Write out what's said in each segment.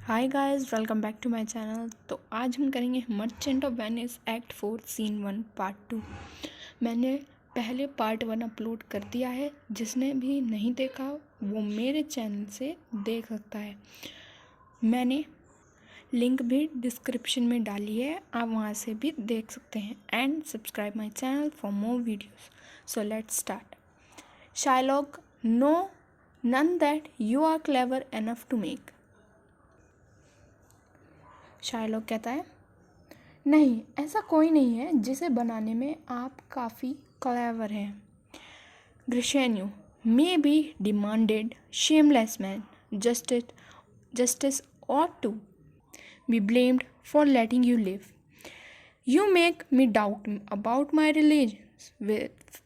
Hi guys, welcome back to my channel. तो आज हम करेंगे merchant of Venice act 4 scene 1 part 2। मैंने पहले पार्ट 1 अपलोड कर दिया है। जिसने भी नहीं देखा वो मेरे चैनल से देख सकता है। मैंने लिंक भी डिस्क्रिप्शन में डाली है, आप वहाँ से भी देख सकते हैं। And subscribe my channel for more videos. So let's start. Shylock, no none that you are clever enough to make. Shylock कहता है, नहीं, ऐसा कोई नहीं है जिसे बनाने में आप काफ़ी क्लेवर हैं। Gratiano, may be demanded shameless man, justice ought to be blamed for letting you live. You make me doubt about my relations with.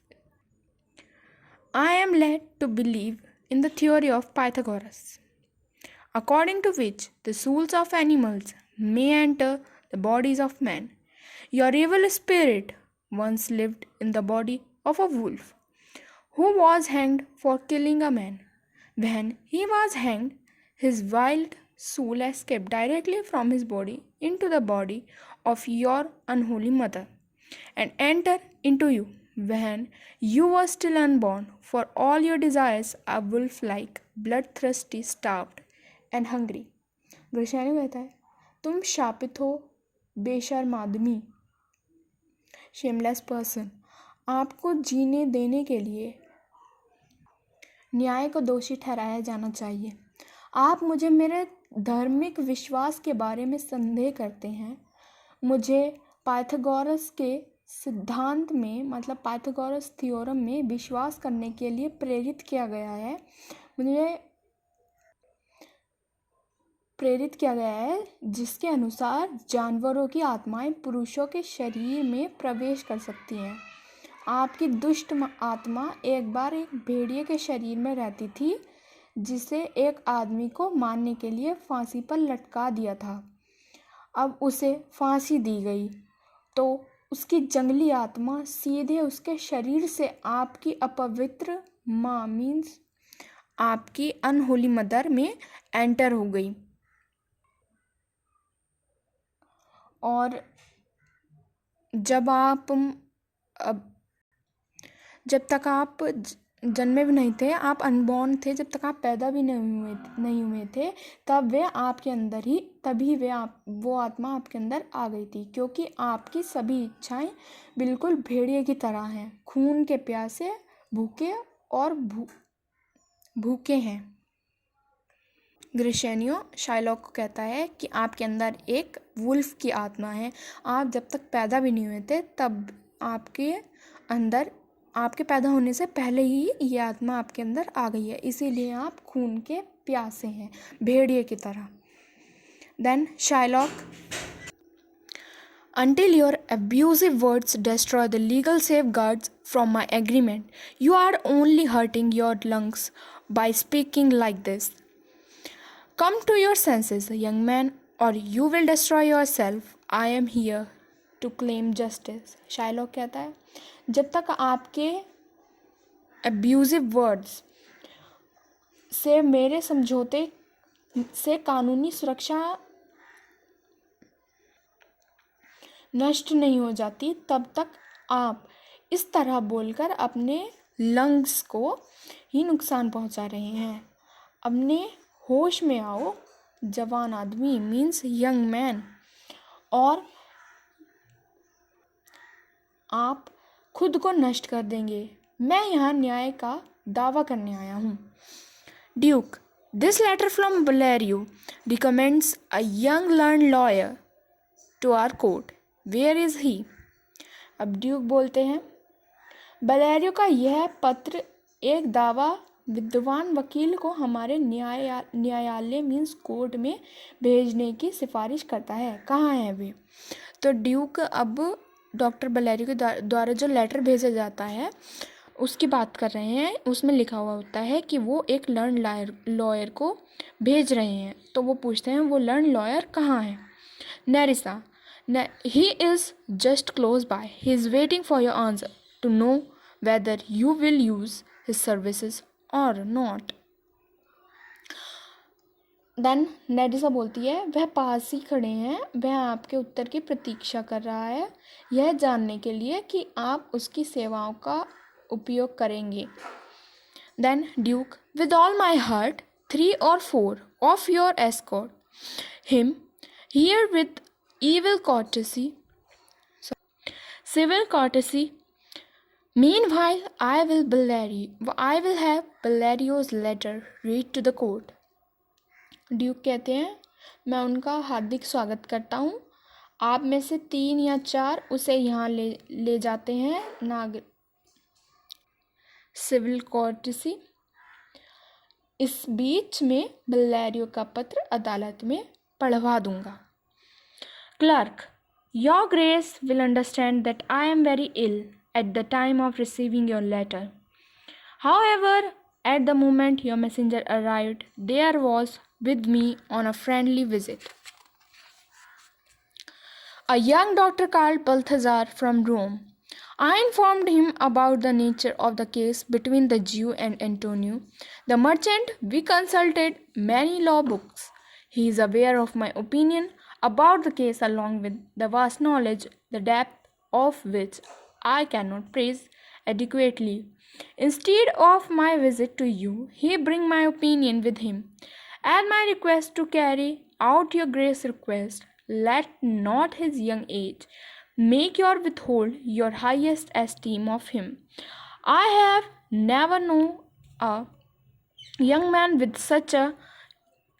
I am led to believe in the theory of Pythagoras, according to which the souls of animals may enter the bodies of men. Your evil spirit once lived in the body of a wolf, who was hanged for killing a man. When he was hanged, his wild soul escaped directly from his body into the body of your unholy mother, and entered into you when you were still unborn. For all your desires are wolf like, bloodthirsty, starved, and hungry. ग्रशानी कहता है, तुम शापित हो बेशर्म आदमी, shameless person. आपको जीने देने के लिए न्याय को दोषी ठहराया जाना चाहिए। आप मुझे मेरे धार्मिक विश्वास के बारे में संदेह करते हैं। मुझे पाइथागोरस के सिद्धांत में, मतलब पाइथागोरस थ्योरम में विश्वास करने के लिए प्रेरित किया गया है। जिसके अनुसार जानवरों की आत्माएं पुरुषों के शरीर में प्रवेश कर सकती हैं। आपकी दुष्ट आत्मा एक बार एक भेड़िए के शरीर में रहती थी, जिसे एक आदमी को मारने के लिए फांसी पर लटका दिया था। अब उसे फांसी दी गई तो उसकी जंगली आत्मा सीधे उसके शरीर से आपकी अपवित्र माँ मीन्स आपकी अनहोली मदर में एंटर हो गई। और जब तक आप जन्मे भी नहीं थे, आप अनबॉर्न थे, जब तक आप पैदा भी नहीं हुए थे, तभी वो आत्मा आपके अंदर आ गई थी, क्योंकि आपकी सभी इच्छाएं बिल्कुल भेड़िए की तरह हैं, खून के प्यासे, भूखे और भूखे हैं। ग्रिशेनियो शाइलॉक को कहता है कि आपके अंदर एक वुल्फ की आत्मा है। आप जब तक पैदा भी नहीं हुए थे, तब आपके पैदा होने से पहले ही ये आत्मा आपके अंदर आ गई है, इसीलिए आप खून के प्यासे हैं, भेड़िए की तरह। Then Shylock, until your abusive words destroy the legal safeguards from my agreement, you are only hurting your lungs by speaking like this. Come to your senses, young man, or you will destroy yourself. I am here to claim justice. Shylock कहता है, जब तक आपके abusive words से मेरे समझौते से कानूनी सुरक्षा नष्ट नहीं हो जाती, तब तक आप इस तरह बोलकर अपने लंग्स को ही नुकसान पहुंचा रहे हैं। अपने होश में आओ जवान आदमी मीन्स यंग मैन, और आप खुद को नष्ट कर देंगे। मैं यहाँ न्याय का दावा करने आया हूँ। Duke, this letter from Bellario recommends a young learn lawyer to our court. Where is he? अब ड्यूक बोलते हैं, बलेरियो का यह पत्र एक दावा विद्वान वकील को हमारे न्यायालय मीन्स कोर्ट में भेजने की सिफारिश करता है। कहाँ है वे? तो ड्यूक अब डॉक्टर बलेरियो के द्वारा जो लेटर भेजा जाता है उसकी बात कर रहे हैं। उसमें लिखा हुआ होता है कि वो एक लर्न लॉयर को भेज रहे हैं। तो वो पूछते हैं, वो लर्न लॉयर कहाँ है? नेरिसा, he is just close by. He is waiting for your answer to know whether you will use his services or not. Then Nerissa बोलती है, वह पास ही खड़े हैं, वह आपके उत्तर की प्रतीक्षा कर रहा है, यह जानने के लिए कि आप उसकी सेवाओं का उपयोग करेंगे. Then Duke, with all my heart 3 or 4 of your escort him here with evil courtesy, civil courtesy. Meanwhile, I will have Bellario's letter read to the court. Duke कहते हैं, मैं उनका हार्दिक स्वागत करता हूँ. आप में से 3 या 4 उसे यहाँ ले जाते हैं. Civil courtesy. इस बीच में बेल्लारियो का पत्र अदालत में पढ़वा दूंगा. Clerk, your grace will understand that I am very ill at the time of receiving your letter. However, at the moment your messenger arrived, there was with me on a friendly visit a young doctor called Balthazar from Rome. I informed him about the nature of the case between the Jew and Antonio, the merchant. We consulted many law books. He is aware of my opinion about the case along with the vast knowledge, the depth of which I cannot praise adequately. Instead of my visit to you, he bring my opinion with him. At my request to carry out your grace request, let not his young age make your withhold your highest esteem of him. I have never known a young man with such a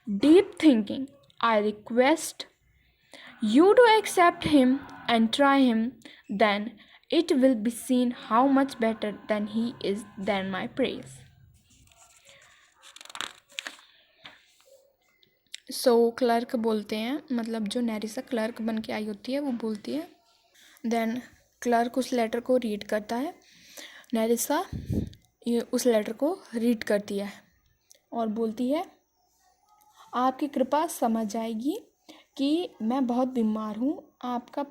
deep thinking. I request you to accept him and try him, then it will be seen how much better than he is than my praise. So clerk बोलते हैं, मतलब जो नेरिसा clerk बन के आई होती है वो बोलती है. देन क्लर्क उस लेटर को रीड करता है. नेरिसा ये उस लेटर को रीड करती है और बोलती है, आपकी कृपा समझ आएगी कि मैं बहुत बीमार हूँ. आपका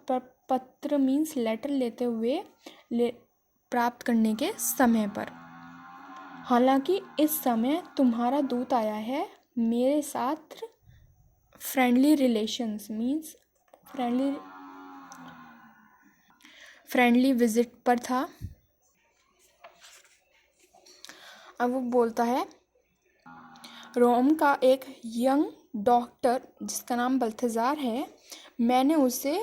पत्र मीन्स लेटर लेते हुए प्राप्त करने के समय पर. हालांकि इस समय तुम्हारा दूत आया है, मेरे साथ friendly relations means friendly visit पर था. अब वो बोलता है, रोम का एक यंग डॉक्टर जिसका नाम बल्थजार है, मैंने उसे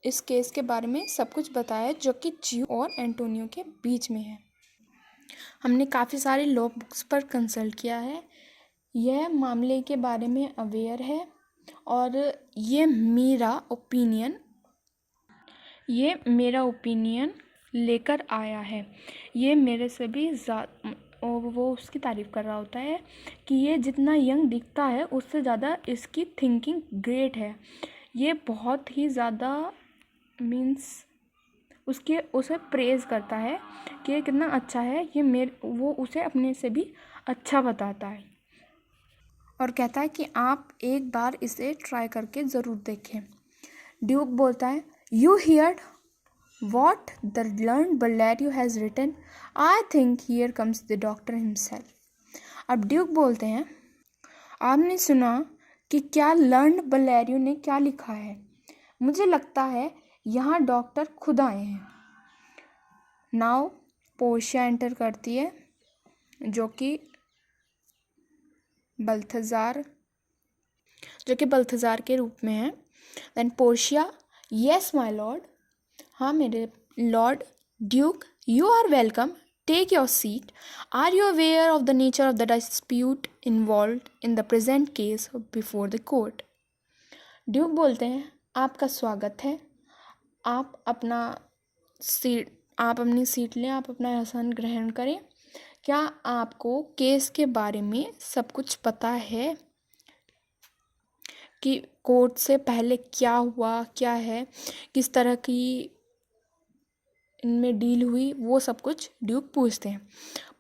इस केस के बारे में सब कुछ बताया जो कि जियो और एंटोनियो के बीच में है. हमने काफ़ी सारे लॉ बुक्स पर कंसल्ट किया है, यह मामले के बारे में अवेयर है और ये मेरा ओपिनियन लेकर आया है. ये मेरे से भी और वो उसकी तारीफ़ कर रहा होता है कि ये जितना यंग दिखता है उससे ज़्यादा इसकी थिंकिंग ग्रेट है. ये बहुत ही ज़्यादा मीन्स उसे प्रेज़ करता है कि ये कितना अच्छा है. वो उसे अपने से भी अच्छा बताता है और कहता है कि आप एक बार इसे ट्राई करके ज़रूर देखें. ड्यूक बोलता है, you heard what the learned Bellario has written? I think here comes the doctor himself. अब ड्यूक बोलते हैं, आपने सुना कि क्या लर्न्ड बल्लेरियो ने क्या लिखा है? मुझे लगता है यहाँ डॉक्टर खुद आए हैं. नाउ पोर्शिया एंटर करती है जो कि बल्थजार के रूप में है. Then Portia, yes my lord. हाँ मेरे lord. Duke, you are welcome, take your seat. Are you aware of the nature of the dispute involved in the present case before the court? Duke बोलते हैं, आपका स्वागत है. आप अपनी seat लें, आप अपना आसन ग्रहण करें. क्या आपको केस के बारे में सब कुछ पता है कि कोर्ट से पहले क्या हुआ, क्या है, किस तरह की इनमें डील हुई, वो सब कुछ ड्यूक पूछते हैं.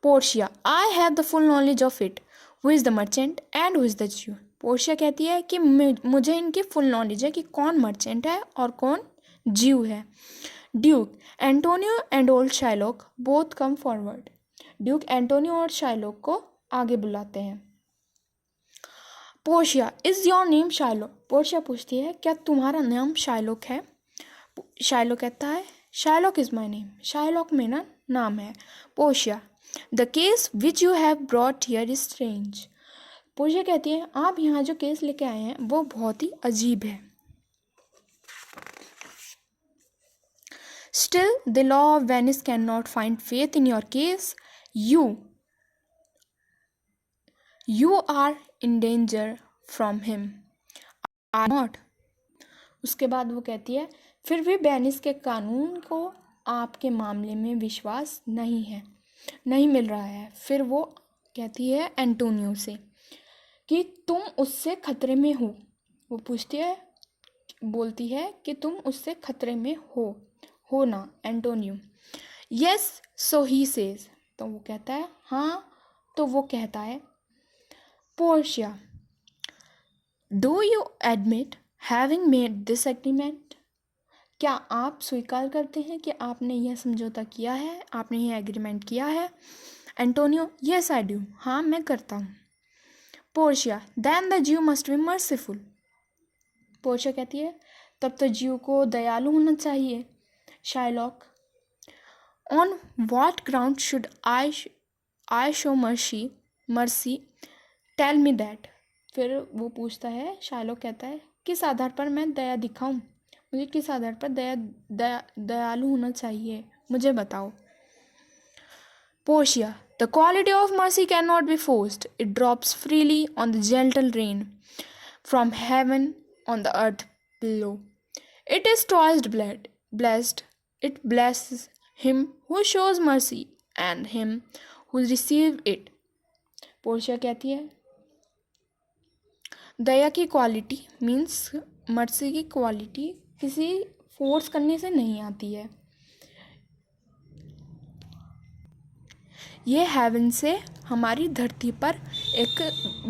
Portia, I have the full knowledge of it. Who is the merchant and who is the ज्यू? पोर्शिया कहती है कि मुझे इनकी फुल नॉलेज है कि कौन मर्चेंट है और कौन ज्यू है. Duke, Antonio and old Shylock both come forward. Duke Antonio और शाइलॉक को आगे बुलाते हैं. Portia, is your name Shylock? Portia पूछती है क्या तुम्हारा नाम शाइलोक है? शाइलोक कहता है शाइलोक इज़ माई नेम, शाइलोक मेरा नाम है। Portia, the case which you have brought here is strange. Portia कहती है आप यहाँ जो केस लेके आए हैं वो बहुत ही अजीब है। Still, the law of Venice cannot find faith in your case. You are in danger from him. Are not. उसके बाद वो कहती है फिर भी वेनिस के कानून को आपके मामले में विश्वास नहीं मिल रहा है। फिर वो कहती है एंटोनियो से कि तुम उससे खतरे में हो। वो बोलती है कि तुम उससे खतरे में हो ना Antonio. Yes so he says, तो वो कहता है हाँ, तो वो कहता है Portia, do you admit having made this agreement? क्या आप स्वीकार करते हैं कि आपने यह समझौता किया है, आपने यह एग्रीमेंट किया है? एंटोनियो, यस आई डू, हाँ मैं करता हूँ। Portia, then the Jew must be merciful. Portia कहती है तब तो ज्यू को दयालु होना चाहिए। Shylock, on what ground should I show mercy tell me that. फिर वो पूछता है, शाइलॉक कहता है किस आधार पर मैं दया दिखाऊं, मुझे किस आधार पर दयालु होना चाहिए, मुझे बताओ। Portia, the quality of mercy can not be forced, it drops freely on the gentle rain from heaven on the earth below, it is twice blessed, it blesses him who shows mercy and him who receives it. Portia कहती है दया की quality means mercy की quality किसी force करने से नहीं आती है, ये हेवन से हमारी धरती पर एक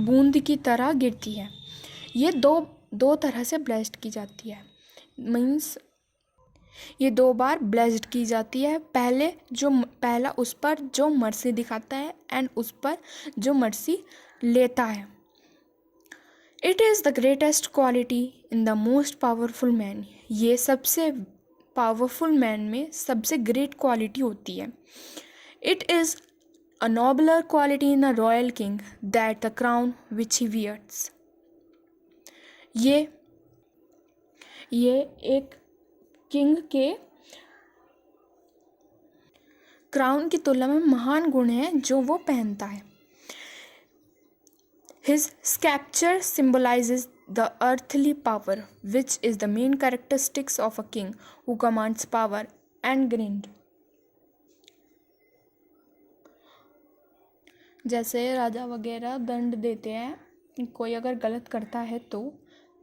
बूंद की तरह गिरती है। ये दो तरह से ब्लेस्ड की जाती है, मीन्स ये 2 बार ब्लेस्ड की जाती है। पहला उस पर जो मर्सी दिखाता है एंड उस पर जो मर्सी लेता है। It is the greatest quality in the most powerful man, ये सबसे पावरफुल मैन में सबसे ग्रेट क्वालिटी होती है। It is a nobler quality in a royal king that the crown which he wears. ये एक किंग के क्राउन की तुलना में महान गुण है जो वो पहनता है। His sculpture symbolizes the earthly power, which is the main characteristics of a king who commands power and grandeur. जैसे राजा वगैरह दंड देते हैं, कोई अगर गलत करता है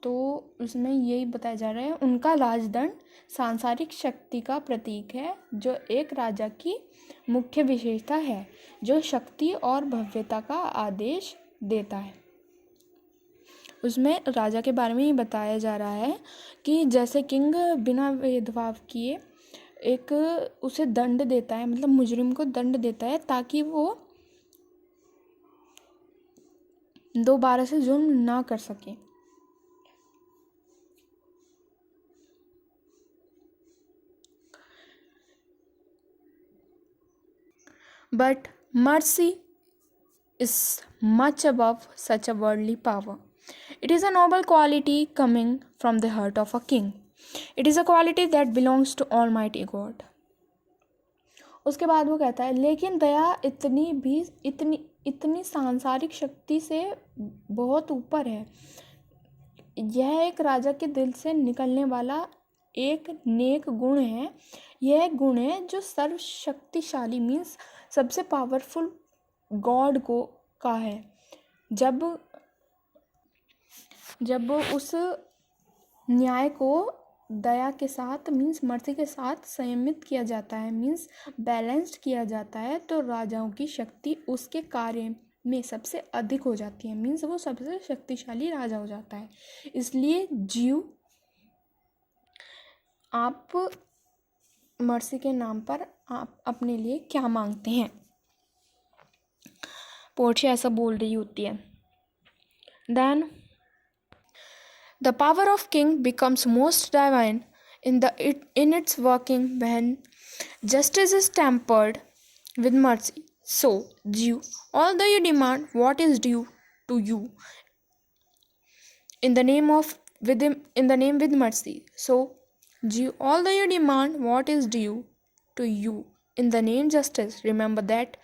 तो उसमें यही बताया जा रहा है उनका राजदंड सांसारिक शक्ति का प्रतीक है, जो एक राजा की मुख्य विशेषता है, जो शक्ति और भव्यता का आदेश देता है। उसमें राजा के बारे में ही बताया जा रहा है कि जैसे किंग बिना भेदभाव किए उसे दंड देता है, मतलब मुजरिम को दंड देता है ताकि वो दोबारा से जुल्म ना कर सके। But mercy is much above such a worldly power. It is a noble quality coming from the heart of a king. It is a quality that belongs to Almighty God. उसके बाद वो कहता है लेकिन दया इतनी सांसारिक शक्ति से बहुत ऊपर है। यह एक राजा के दिल से निकलने वाला एक नेक गुण है। यह एक गुण है जो सर्वशक्तिशाली मीन्स सबसे पावरफुल गॉड का है। जब उस न्याय को दया के साथ मीन्स मर्सी के साथ संयमित किया जाता है, मीन्स बैलेंस्ड किया जाता है, तो राजाओं की शक्ति उसके कार्य में सबसे अधिक हो जाती है, मीन्स वो सबसे शक्तिशाली राजा हो जाता है। इसलिए जीव आप मर्सी के नाम पर आप अपने लिए क्या मांगते हैं? पोर्शिया ऐसा बोल रही होती है। Then The power of king becomes most divine in its working when justice is tempered with mercy. So, due, although you demand what is due to you in the name of in the name with mercy. So, due, although you demand what is due to you in the name justice, remember that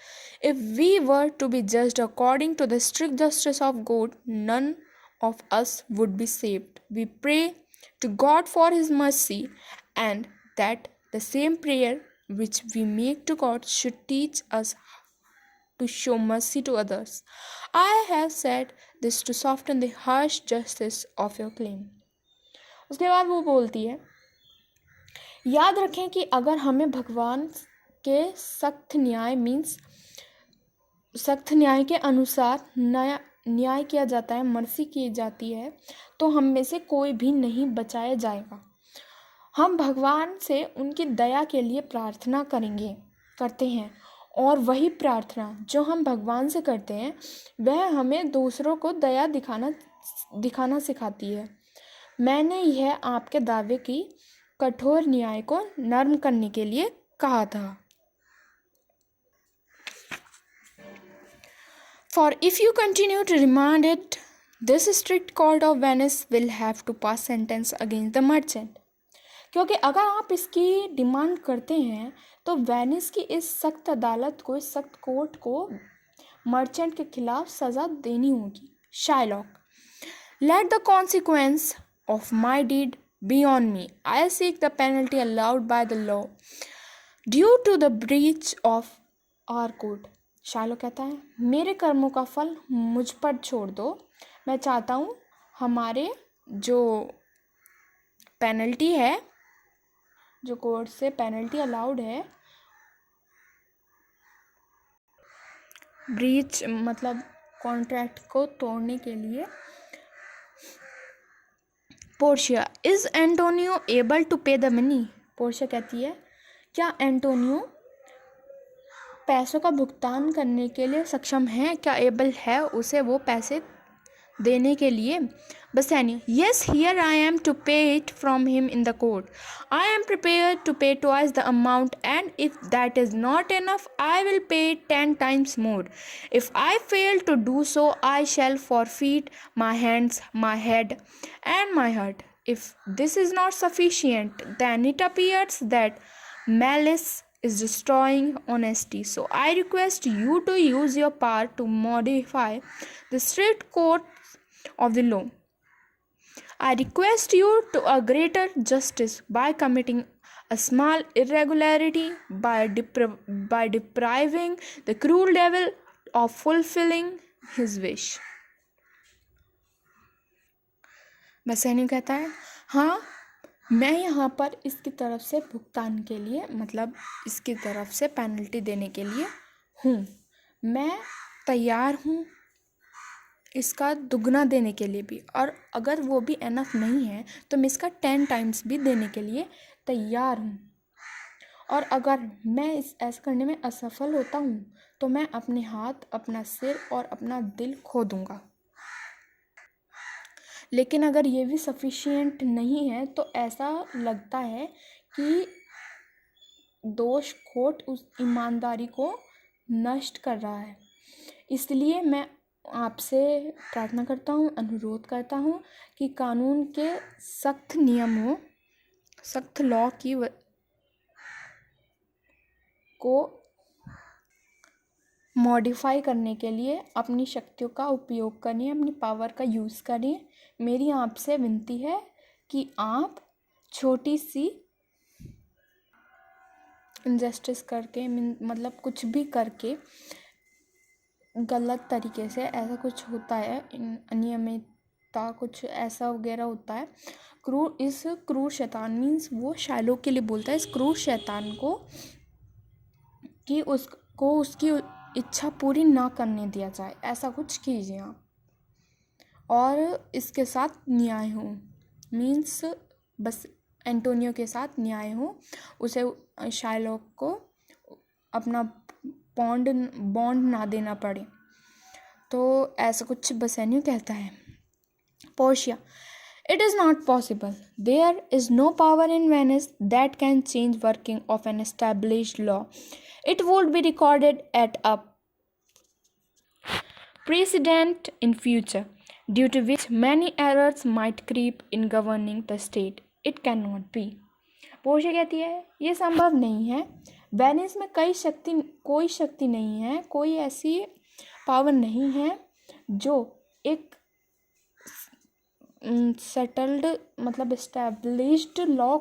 if we were to be judged according to the strict justice of God, none of us would be saved. We pray to God for His mercy, and that the same prayer which we make to God should teach us to show mercy to others. I have said this to soften the harsh justice of your claim. उसके बाद वो बोलती है, याद रखें कि अगर हमें भगवान के सख्त न्याय के अनुसार न्याय किया जाता है, मर्सी की जाती है, तो हम में से कोई भी नहीं बचाया जाएगा. हम भगवान से उनकी दया के लिए प्रार्थना करते हैं, और वही प्रार्थना जो हम भगवान से करते हैं वह हमें दूसरों को दया दिखाना सिखाती है. मैंने यह आपके दावे की कठोर न्याय को नर्म करने के लिए कहा था. For if you continue to demand it, this strict court of Venice will have to pass sentence against the merchant. क्योंकि अगर आप इसकी डिमांड करते हैं तो वेनिस की इस सख्त अदालत को, इस सख्त कोर्ट को मर्चेंट के खिलाफ सज़ा देनी होगी. Shylock, let the consequence of my deed be on me. I seek the penalty allowed by the law due to the breach of our code. Shylock कहता है, मेरे कर्मों का फल मुझ पर छोड़ दो. मैं चाहता हूँ हमारे जो पेनल्टी है, जो कोर्ट से पेनल्टी अलाउड है, ब्रीच मतलब कॉन्ट्रैक्ट को तोड़ने के लिए. Portia, is Antonio able to pay the money. Portia कहती है, क्या एंटोनियो पैसों का भुगतान करने के लिए सक्षम है, क्या एबल है उसे वो पैसे देने के लिए. Bassanio, yes, here I am to pay it from him in the court. I am prepared to pay twice the amount, and if that is not enough, I will pay 10 times more. If I fail to do so, I shall forfeit my hands, my head, and my heart. If this is not sufficient, then it appears that malice is destroying honesty. So I request you to use your power to modify the strict court of the law. I request you to a greater justice by committing a small irregularity by depriving the cruel devil of fulfilling his wish. बसैनी कहता है, हाँ, मैं यहाँ पर इसकी तरफ से भुगतान के लिए, मतलब इसकी तरफ से पेनल्टी देने के लिए हूँ. मैं तैयार हूँ इसका दुगना देने के लिए भी, और अगर वो भी एनफ नहीं है तो मैं इसका 10 टाइम्स भी देने के लिए तैयार हूँ. और अगर मैं ऐसा करने में असफल होता हूँ तो मैं अपने हाथ, अपना सिर और अपना दिल खो दूँगा. लेकिन अगर ये भी सफिशिएंट नहीं है तो ऐसा लगता है कि दोष खोट उस ईमानदारी को नष्ट कर रहा है. इसलिए मैं आपसे प्रार्थना करता हूँ, अनुरोध करता हूँ कि कानून के सख्त नियमों, सख्त लॉ को मॉडिफाई करने के लिए अपनी शक्तियों का उपयोग करें, अपनी पावर का यूज़ करें. मेरी आपसे विनती है कि आप छोटी सी इनजस्टिस करके, मतलब कुछ भी करके, गलत तरीके से ऐसा कुछ होता है, अनियमितता कुछ ऐसा वगैरह होता है, इस क्रूर शैतान मीन्स वो शाइलोक के लिए बोलता है, इस क्रूर शैतान को कि उसको उसकी इच्छा पूरी ना करने दिया जाए. ऐसा कुछ कीजिए आप, और इसके साथ न्याय हो, मीन्स बस एंटोनियो के साथ न्याय हो, उसे शाइलोक को अपना बॉन्ड ना देना पड़े. तो ऐसा कुछ बसैनियो कहता है. Portia, It is not possible. There is no power in Venice that can change working of an established law. It would be recorded at a precedent in future, due to which many errors might creep in governing the state. It cannot be. Portia कहती है ये संभव नहीं है। Venice में कोई शक्ति नहीं है, कोई ऐसी पावर नहीं है जो एक सेटल्ड मतलब एस्टैब्लिश्ड लॉ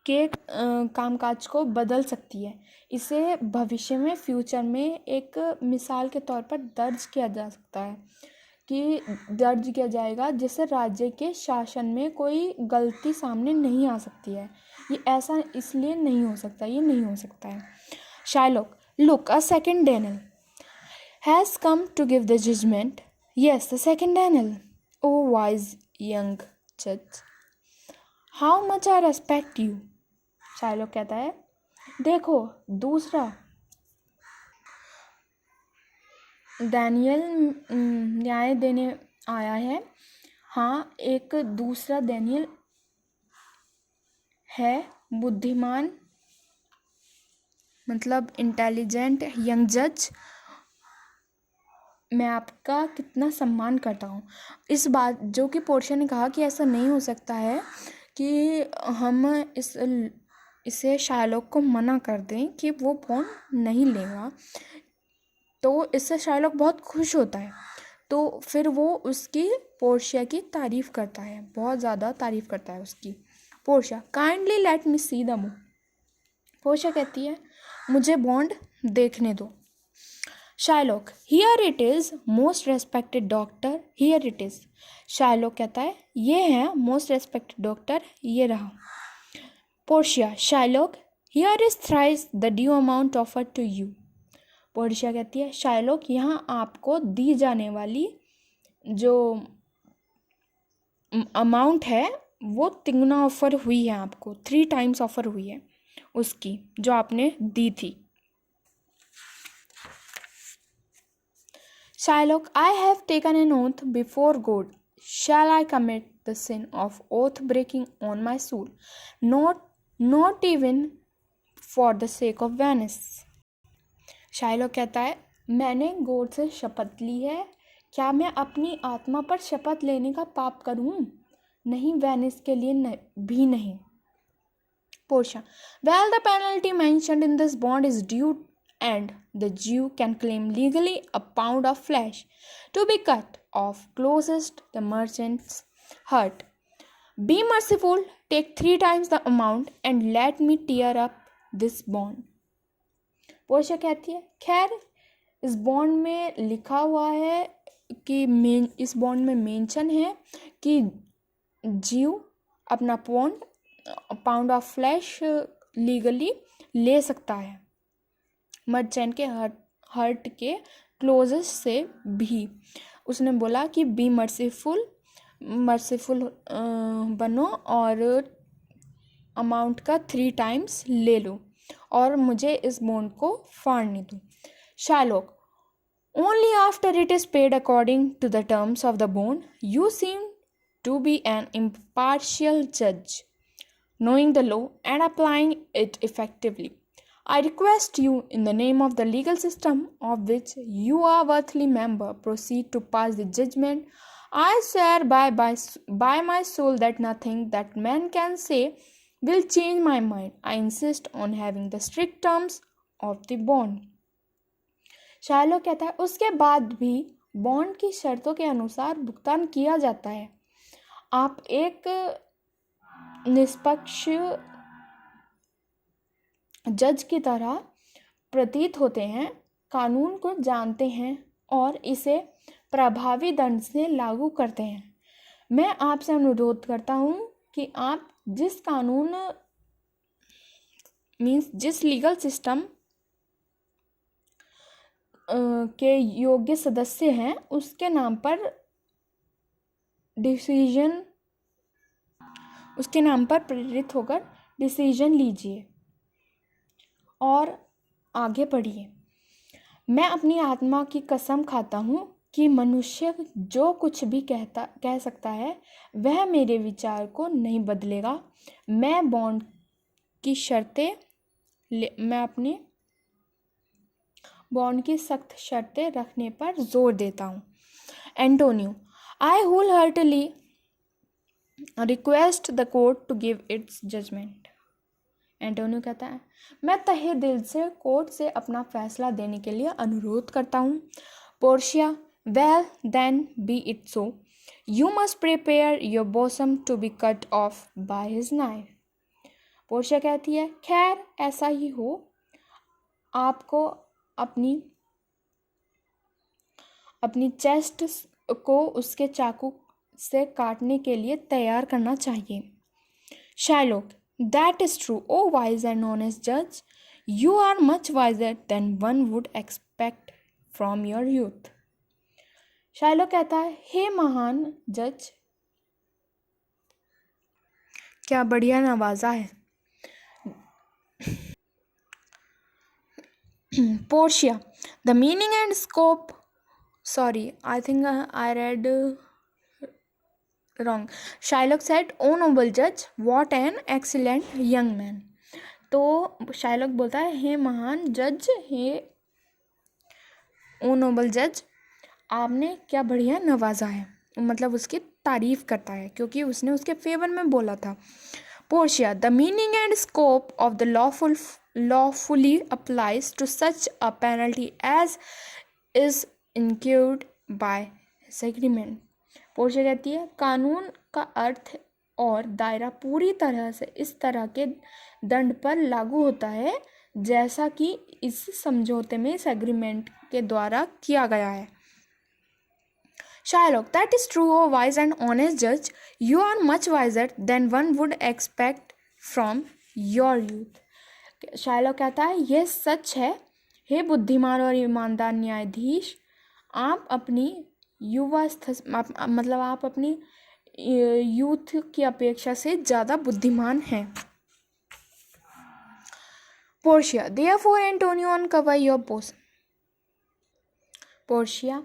के कामकाज को बदल सकती है। इसे भविष्य में फ्यूचर में एक मिसाल के तौर पर दर्ज किया जा सकता है दर्ज किया जाएगा जिससे राज्य के शासन में कोई गलती सामने नहीं आ सकती है। ये ऐसा इसलिए नहीं हो सकता, ये नहीं हो सकता है। Shylock, look, a second Daniel has come to give the judgment. Yes, the second Daniel. Oh, wise young judge, how much I respect you. Shylock कहता है देखो दूसरा डैनियल न्याय देने आया है। हाँ, एक दूसरा डैनियल है, बुद्धिमान मतलब इंटेलिजेंट यंग जज। मैं आपका कितना सम्मान करता हूँ। इस बात जो कि पोर्शिया ने कहा कि ऐसा नहीं हो सकता है कि हम इसे शाइलॉक को मना कर दें कि वो फोन नहीं लेगा, तो इससे शाइलॉक बहुत खुश होता है। तो फिर वो उसकी पोर्शिया की तारीफ़ करता है, बहुत ज़्यादा तारीफ़ करता है उसकी। Portia, kindly let me see the move. Portia कहती है मुझे बॉन्ड देखने दो। Shylock, here it is most respected doctor, here it is. Shylock कहता है ये है मोस्ट रेस्पेक्टेड डॉक्टर, ये रहा। Portia, Shylock, here is thrice the due amount offered to you. Portia कहती है शाइलॉक, यहाँ आपको दी जाने वाली जो अमाउंट है वो तिगुना ऑफर हुई है, आपको 3 times ऑफर हुई है उसकी जो आपने दी थी। Shylock, I have taken an oath before God, shall I commit the sin of oath breaking on my soul, not even for the sake of Venice. Shylock कहता है मैंने गॉड से शपथ ली है, क्या मैं अपनी आत्मा पर शपथ लेने का पाप करूं? नहीं, वेनिस के लिए भी नहीं। Portia, well the penalty mentioned in this bond is due and the Jew can claim legally a pound of flesh to be cut off closest the merchant's hurt. Be merciful, take 3 times the amount and let me tear up this bond. Portia कहती है खैर इस bond में लिखा हुआ है कि इस बॉन्ड में मेंशन है कि जीव अपना पाउंड ऑफ फ्लैश लीगली ले सकता है मर्चेंट के हर्ट के क्लोजेस्ट से भी। उसने बोला कि बी मर्सीफुल बनो और अमाउंट का 3 times ले लो और मुझे इस बॉन्ड को फाड़ने दो। Shylock, only after it is paid according to the terms of the bond you seem to be an impartial जज, knowing the law and applying it effectively. I request you, in the name of the legal system of which you are worthy member, proceed to pass the judgment. I swear by my soul that nothing that man can say will change my mind. I insist on having the strict terms of the bond. Shylock कहता है उसके बाद भी bond की शर्तों के अनुसार भुगतान किया जाता है। आप एक निष्पक्ष जज की तरह प्रतीत होते हैं, कानून को जानते हैं और इसे प्रभावी दंड से लागू करते हैं। मैं आपसे अनुरोध करता हूं कि आप जिस लीगल सिस्टम के योग्य सदस्य हैं उसके नाम पर प्रेरित होकर डिसीजन लीजिए और आगे बढ़िए। मैं अपनी आत्मा की कसम खाता हूँ कि मनुष्य जो कुछ भी कह सकता है वह मेरे विचार को नहीं बदलेगा। मैं बॉन्ड की शर्तें मैं अपने बॉन्ड की सख्त शर्तें रखने पर जोर देता हूँ। Antonio, I whole heartly request the court to give its judgement. Antonio कहता है, मैं तहे दिल से कोर्ट से अपना फैसला देने के लिए अनुरोध करता हूँ। Portia, well then be it so, you must prepare your bosom to be cut off by his knife. Portia कहती है, खैर ऐसा ही हो, आपको अपनी चेस्ट को उसके चाकू से काटने के लिए तैयार करना चाहिए। Shylock, that is true, O wise and honest जज, you are much wiser than one would expect from your youth. Shylock कहता है, हे महान जज, क्या बढ़िया नवाजा है। Portia, the meaning and scope, sorry I think I read wrong. Shylock said, "Oh noble judge, what an excellent young man." तो शाइलॉक बोलता है, हे महान जज, हे ओ नोबल जज, आपने क्या बढ़िया नवाजा है। मतलब उसकी तारीफ करता है क्योंकि उसने उसके फेवर में बोला था। Portia, the meaning and scope of the lawfully applies to such a penalty as is incurred by his agreement. Portia कहती है, कानून का अर्थ और दायरा पूरी तरह से इस तरह के दंड पर लागू होता है जैसा कि इस समझौते में, इस एग्रीमेंट के द्वारा किया गया है। Shylock, that is true, O wise and honest जज, you are much wiser than one would expect from your youth. Shylock कहता है, यह सच है, हे बुद्धिमान और ईमानदार न्यायाधीश, आप अपनी मतलब आप अपनी यूथ की अपेक्षा से ज़्यादा बुद्धिमान हैं। Portia, therefore Antonio uncover your bosom. Portia,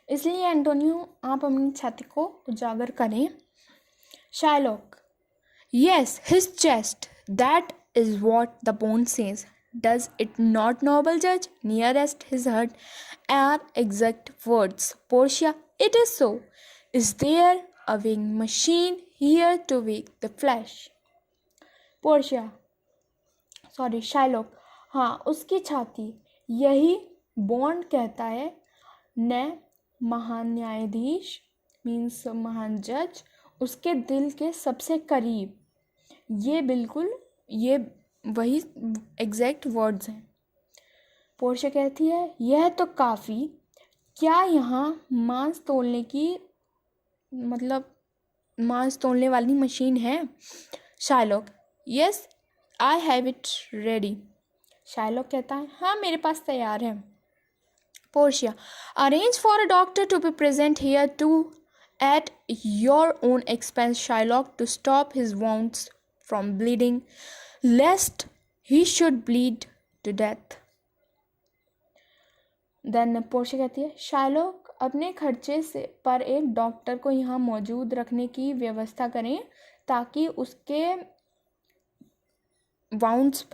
इसलिए एंटोनियो आप अपनी छाती को उजागर करें। Shylock, yes, his chest, that is what the bond says, does it not noble जज, nearest his heart are exact words. Portia, it is so. Is there a weighing machine here to weigh the flesh? Portia, sorry Shylock, हाँ, उसकी छाती, यही bond कहता है, न महान न्यायाधीश मीन्स महान जज, उसके दिल के सबसे करीब, ये बिल्कुल, ये वही एग्जैक्ट वर्ड्स हैं। पोर्शिया कहती है, यह तो काफ़ी, क्या यहाँ मांस तोलने वाली मशीन है? Shylock, yes, I have it ready. Shylock कहता है, हाँ, मेरे पास तैयार है। Portia, arrange for a doctor to be present here to at your own expense, Shylock, to stop his wounds from bleeding lest he should bleed to death. Then Portia कहती है, Shylock, अपने खर्चे से पर एक डॉक्टर को यहाँ मौजूद रखने की व्यवस्था करें ताकि उसके वाउंड्स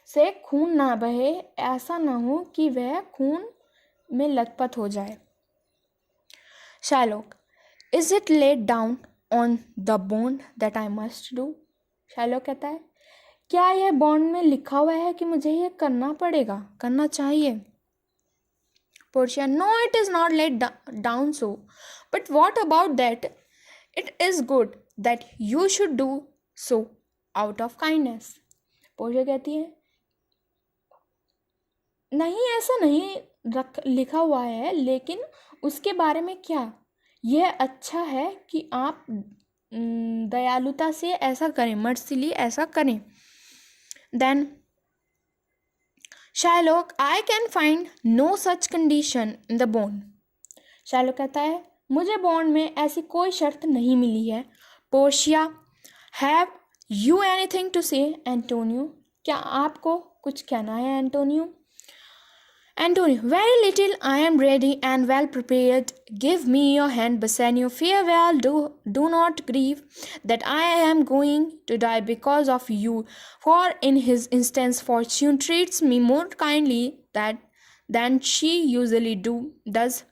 से खून ना बहे, ऐसा ना हो कि वह खून में लथपथ हो जाए। Shylock, is it laid down on the bond that I must do? Shylock कहता है, क्या यह बॉन्ड में लिखा हुआ है कि मुझे यह करना पड़ेगा, करना चाहिए? Portia, no, it is not let down so, but what about that? It is good that you should do so out of kindness. Portia कहती है, नहीं, ऐसा नहीं लिखा हुआ है, लेकिन उसके बारे में क्या, यह अच्छा है कि आप दयालुता से ऐसा करें, मर्सीली ऐसा करें। Then Shylock, I can find no such condition in the bond. Shylock कहता है, मुझे बॉन्ड में ऐसी कोई शर्त नहीं मिली है। Portia, have you anything to say Antonio? क्या आपको कुछ कहना है Antonio? Antonio, very little. I am ready and well prepared. Give me your hand, Bassanio. Farewell. Do not grieve that I am going to die because of you. For in his instance, fortune treats me more kindly than she usually does.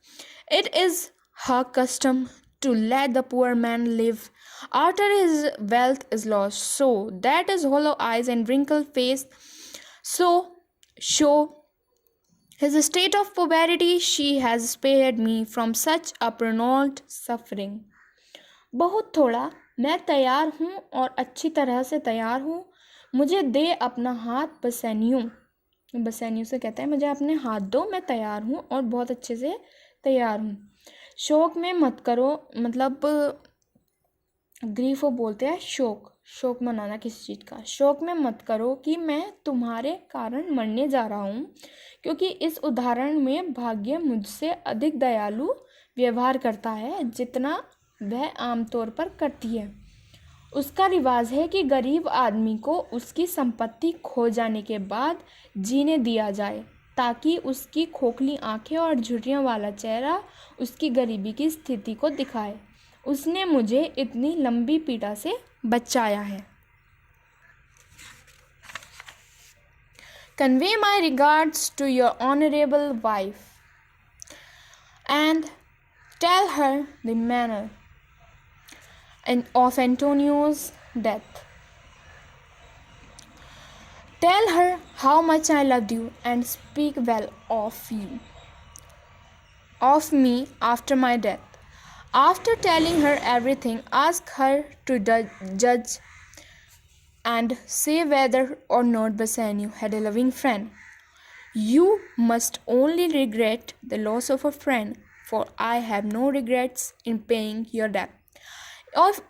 It is her custom to let the poor man live after his wealth is lost, so that his hollow eyes and wrinkled face so show his state of poverty. She has spared me from such a prolonged suffering. बहुत थोड़ा, मैं तैयार हूँ और अच्छी तरह से तैयार हूँ. मुझे दे अपना हाथ बसैनियों. बसैनियों से कहता है मुझे अपने हाथ दो, मैं तैयार हूँ और बहुत अच्छे से तैयार हूँ. शोक में मत करो, मतलब ग्रीफ वो बोलते हैं शोक मनाना किसी चीज़ का. शोक में मत करो कि मैं तुम्हारे कारण मरने जा रहा हूँ, क्योंकि इस उदाहरण में भाग्य मुझसे अधिक दयालु व्यवहार करता है जितना वह आमतौर पर करती है. उसका रिवाज है कि गरीब आदमी को उसकी संपत्ति खो जाने के बाद जीने दिया जाए, ताकि उसकी खोखली आंखें और झुर्रियों वाला चेहरा उसकी गरीबी की स्थिति को दिखाए. उसने मुझे इतनी लंबी पीड़ा से बचाया है. Convey my regards to your honorable wife and tell her the manner of Antonio's death. Tell her how much I loved you and speak well of me after my death. After telling her everything, ask her to judge and say whether or not Bassanio had a loving friend. You must only regret the loss of a friend, for I have no regrets in paying your debt.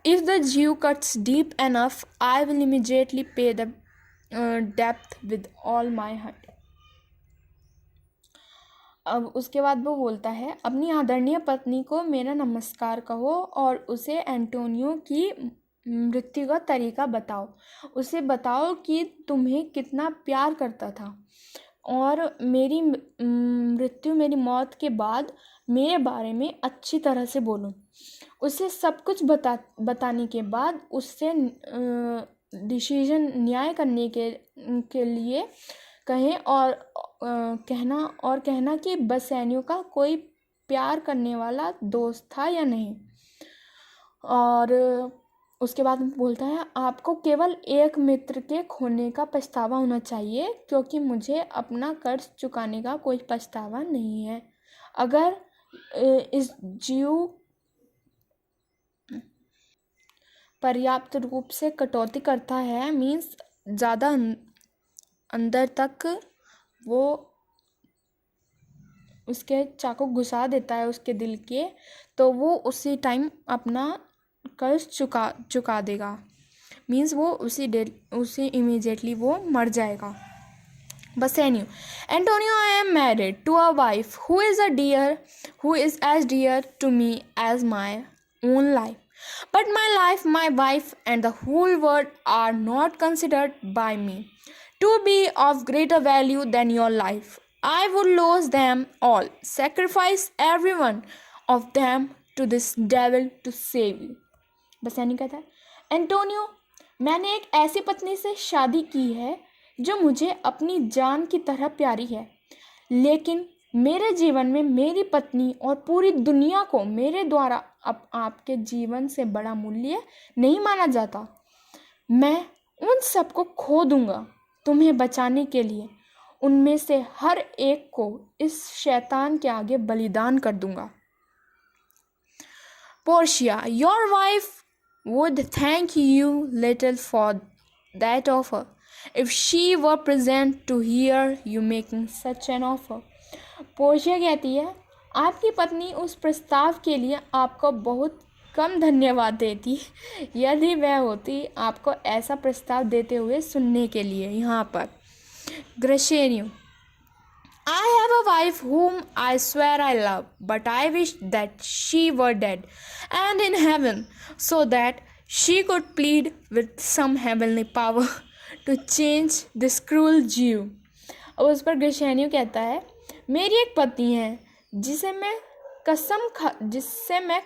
If the Jew cuts deep enough, I will immediately pay the debt with all my heart. अब उसके बाद वो बोलता है, अपनी आदरणीय पत्नी को मेरा नमस्कार कहो और उसे एंटोनियो की मृत्यु का तरीका बताओ. उसे बताओ कि तुम्हें कितना प्यार करता था और मेरी मृत्यु, मेरी मौत के बाद मेरे बारे में अच्छी तरह से बोलो. उसे सब कुछ बताने के बाद उससे डिसीजन न्याय करने के लिए कहें और कहना कि बसैनियो का कोई प्यार करने वाला दोस्त था या नहीं. और उसके बाद बोलता है, आपको केवल एक मित्र के खोने का पछतावा होना चाहिए, क्योंकि मुझे अपना कर्ज चुकाने का कोई पछतावा नहीं है. अगर इस जीव पर्याप्त रूप से कटौती करता है, मीन्स ज़्यादा अंदर तक वो उसके चाकू घुसा देता है उसके दिल के, तो वो उसी टाइम अपना कर्ज चुका देगा. मीन्स वो उसी इमीडिएटली वो मर जाएगा. Bassanio, Antonio, I am married to a wife who is as dear to me as my own life. But my life, my wife, and the whole world are not considered by me to be of greater value than your life. I would lose them all, sacrifice every one of them to this devil to save you. Bassanio कहता है, Antonio, मैंने एक ऐसी पत्नी से शादी की है जो मुझे अपनी जान की तरह प्यारी है, लेकिन मेरे जीवन में मेरी पत्नी और पूरी दुनिया को मेरे द्वारा अब आपके जीवन से बड़ा मूल्य नहीं माना जाता. मैं उन सबको खो दूंगा तुम्हें बचाने के लिए. उनमें से हर एक को इस शैतान के आगे बलिदान कर दूंगा. Portia, your wife would thank you little for that offer if she were present to hear you making such an offer. Portia कहती है, आपकी पत्नी उस प्रस्ताव के लिए आपको बहुत कम धन्यवाद देती यदि वह होती आपको ऐसा प्रस्ताव देते हुए सुनने के लिए. यहाँ पर ग्रेशेनियो, I have a wife whom I swear I love, but I wish that she were dead and in heaven, so that she could plead with some heavenly power to change this cruel Jew. और उस पर ग्रेशेनियो कहता है, मेरी एक पत्नी है जिससे मैं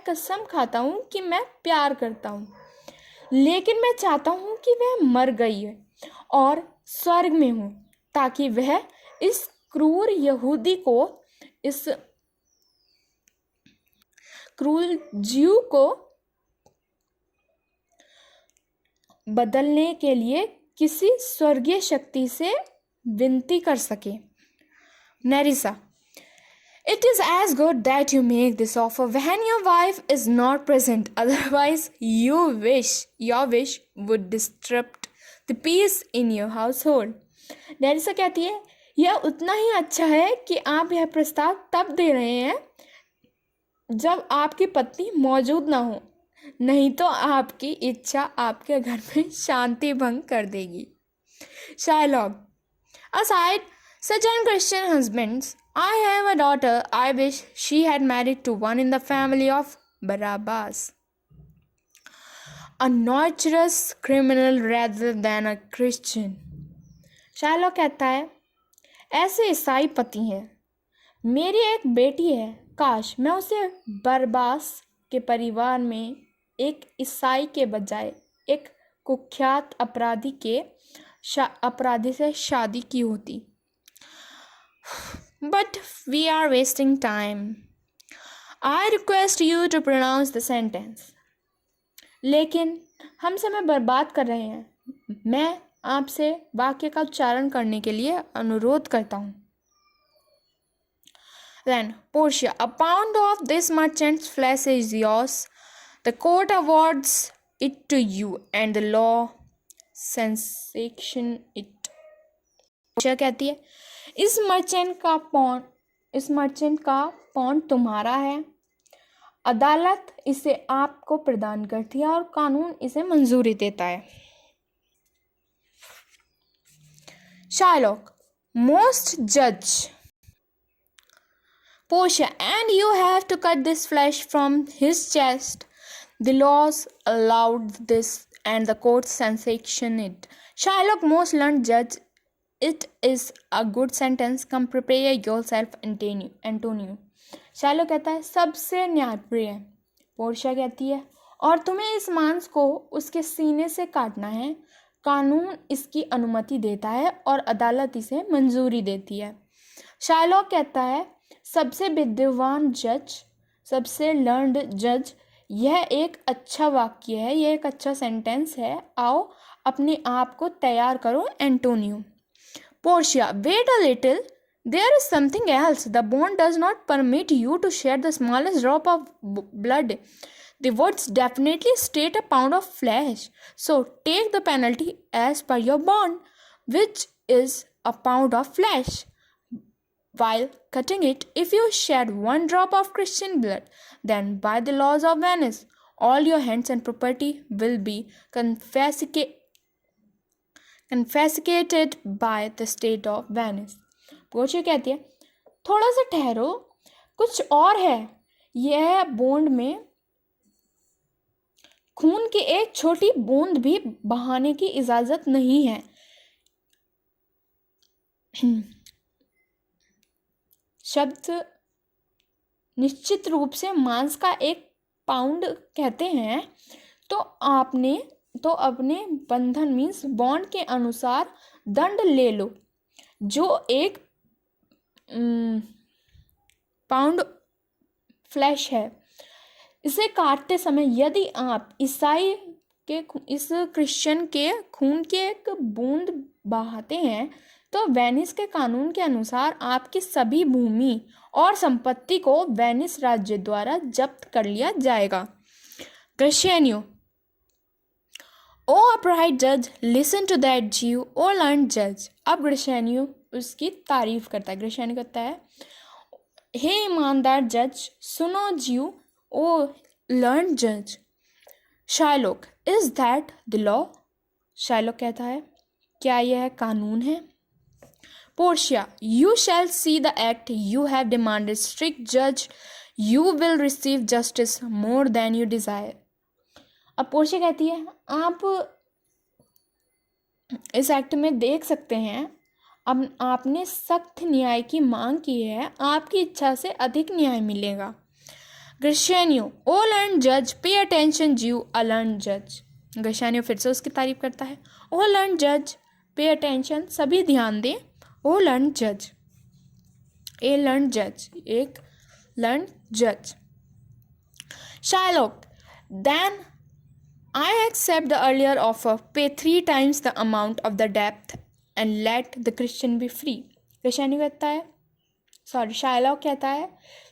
कसम खाता हूँ कि मैं प्यार करता हूँ, लेकिन मैं चाहता हूँ कि वह मर गई है और स्वर्ग में हो, ताकि वह इस क्रूर यहूदी को, इस क्रूर जीव को बदलने के लिए किसी स्वर्गीय शक्ति से विनती कर सके। नेरिसा, it is as good that you make this offer when your wife is not present, otherwise your wish would disrupt the peace in your household. नेरिसा कहती है, यह उतना ही अच्छा है कि आप यह प्रस्ताव तब दे रहे हैं जब आपकी पत्नी मौजूद ना हो, नहीं तो आपकी इच्छा आपके घर में शांति भंग कर देगी। Shylock, aside such unchristian husbands, I have a daughter. I wish she had married to one in the family of Barabbas, a notorious criminal rather than a Christian. Shylock कहता है, ऐसे ईसाई पति हैं। मेरी एक बेटी है, काश मैं उसे बरबास के परिवार में एक ईसाई के बजाय एक कुख्यात अपराधी से शादी की होती। But we are wasting time. I request you to pronounce the sentence. लेकिन हम समय बर्बाद कर रहे हैं। मैं आपसे वाक्य का उच्चारण करने के लिए अनुरोध करता हूँ। Then, Portia, a pound of this merchant's flesh is yours. The court awards it to you, and the law sanction it. Portia कहती है, इस मर्चेंट का पौंड तुम्हारा है, अदालत इसे आपको प्रदान करती है और कानून इसे मंजूरी देता है। Shylock, most judge. Portia, and you have to cut this flesh from his chest. The laws allowed this, and the courts sanction it. Shylock, most learned judge, it is a good sentence. Come prepare yourself, Antonio. Shylock कहता है, सबसे न्यायप्रिय। Portia कहती है, और तुम्हें इस मांस को उसके सीने से काटना है। कानून इसकी अनुमति देता है और अदालत इसे मंजूरी देती है। शायलॉक कहता है, सबसे विद्वान जज, सबसे लर्नड जज, यह एक अच्छा वाक्य है, यह एक अच्छा सेंटेंस है। आओ अपने आप को तैयार करो Antonio. Portia, wait a little, there is something else. The bond does not permit you to shed the smallest drop of blood. The words definitely state a pound of flesh. So take the penalty as per your bond, which is a pound of flesh. While cutting it, if you shed one drop of Christian blood, then by the laws of Venice, all your hands and property will be confiscated by the state of Venice. Portia कहती है, थोड़ा सा ठहरो, कुछ और है। यह bond में खून की एक छोटी बूंद भी बहाने की इजाजत नहीं है। शब्द निश्चित रूप से मांस का एक पाउंड कहते हैं, तो अपने बंधन मीन्स बॉन्ड के अनुसार दंड ले लो, जो एक पाउंड फ्लैश है। इसे काटते समय यदि आप इस क्रिश्चियन के खून की एक बूंद बहाते हैं, तो वेनिस के कानून के अनुसार आपकी सभी भूमि और संपत्ति को वेनिस राज्य द्वारा जब्त कर लिया जाएगा। ग्रेशियनो, ओ अपराइट जज, लिसन टू दैट जीव, ओ लर्न जज। अब ग्रेशियनो उसकी तारीफ करता है। ग्रेशियनो कहता है, हे ईमानदार जज, सुनो जीव, ओ लर्न जज। Shylock, is that the law? Shylock कहता है, क्या यह कानून है? Portia, you shall see the act you have demanded, strict जज, you will receive justice more than you desire. अब पोर्शिया कहती है, आप इस एक्ट में देख सकते हैं, अब आपने सख्त न्याय की मांग की है, आपकी इच्छा से अधिक न्याय मिलेगा। ग्रशेनियो, ओ लर्न जज पे अटेंशन जीव अ लर्न जज। ग्रशेनियो फिर से उसकी तारीफ करता है। ओ लर्न जज पे अटेंशन, सभी ध्यान दें। ओ लर्न जज, ए लर्न जज, एक लर्न जज। Shylock, then I accept the earlier offer, pay 3 times the amount of the debt and let the Christian be free. Christian कहता है, शाइलॉक कहता है,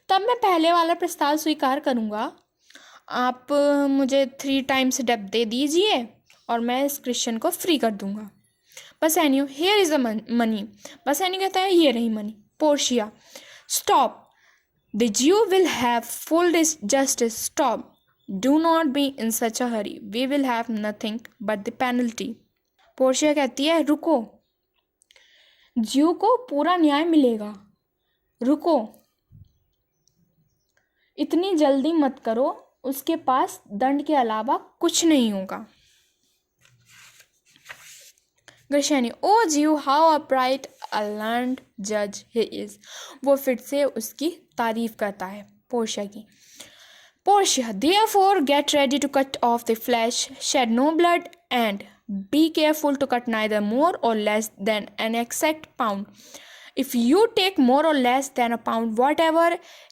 तब मैं पहले वाला प्रस्ताव स्वीकार करूँगा। आप मुझे 3 टाइम्स डेब्ट दे दीजिए और मैं इस क्रिश्चियन को फ्री कर दूँगा। बसेनियो, हियर इज़ द मनी। बसेनियो कहता है, ये रही money. Portia, stop, the Jew will have full justice. Stop. Do not be in such a hurry. We will have nothing but the penalty. Portia कहती है, रुको, ज्यू को पूरा न्याय मिलेगा। रुको, इतनी जल्दी मत करो, उसके पास दंड के अलावा कुछ नहीं होगा। ग्रशेनी, ओ ज्यू, हाउ अपराइट अ लर्न्ड जज ही इज। वो फिर से उसकी तारीफ करता है पोर्शिया की। Portia, therefore get ready to cut off the flesh, shed no blood, and be careful to cut neither more or less than an exact pound. If you take more or less than a pound, whatever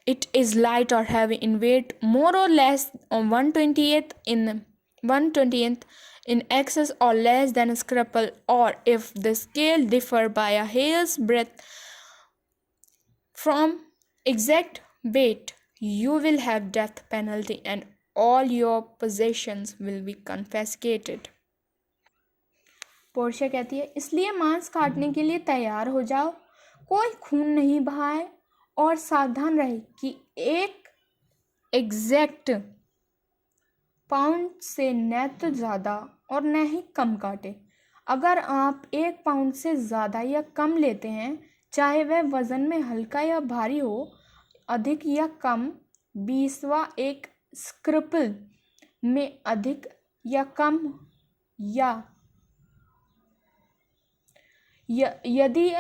it is light or heavy in weight, more or less on 1/20th in excess or less than a scruple, or if the scale differ by a hair's breadth from exact weight, you will have death penalty and all your possessions will be confiscated. Portia कहती है, इसलिए मांस काटने के लिए तैयार हो जाओ, कोई खून नहीं बहाए और सावधान रहे कि एक एग्जैक्ट पाउंड से न तो ज़्यादा और न ही कम काटे। अगर आप 1 पाउंड से ज़्यादा या कम लेते हैं, चाहे वह वज़न में हल्का या भारी हो, अधिक या कम, 20वां एक स्क्रपल में अधिक या कम, या यदि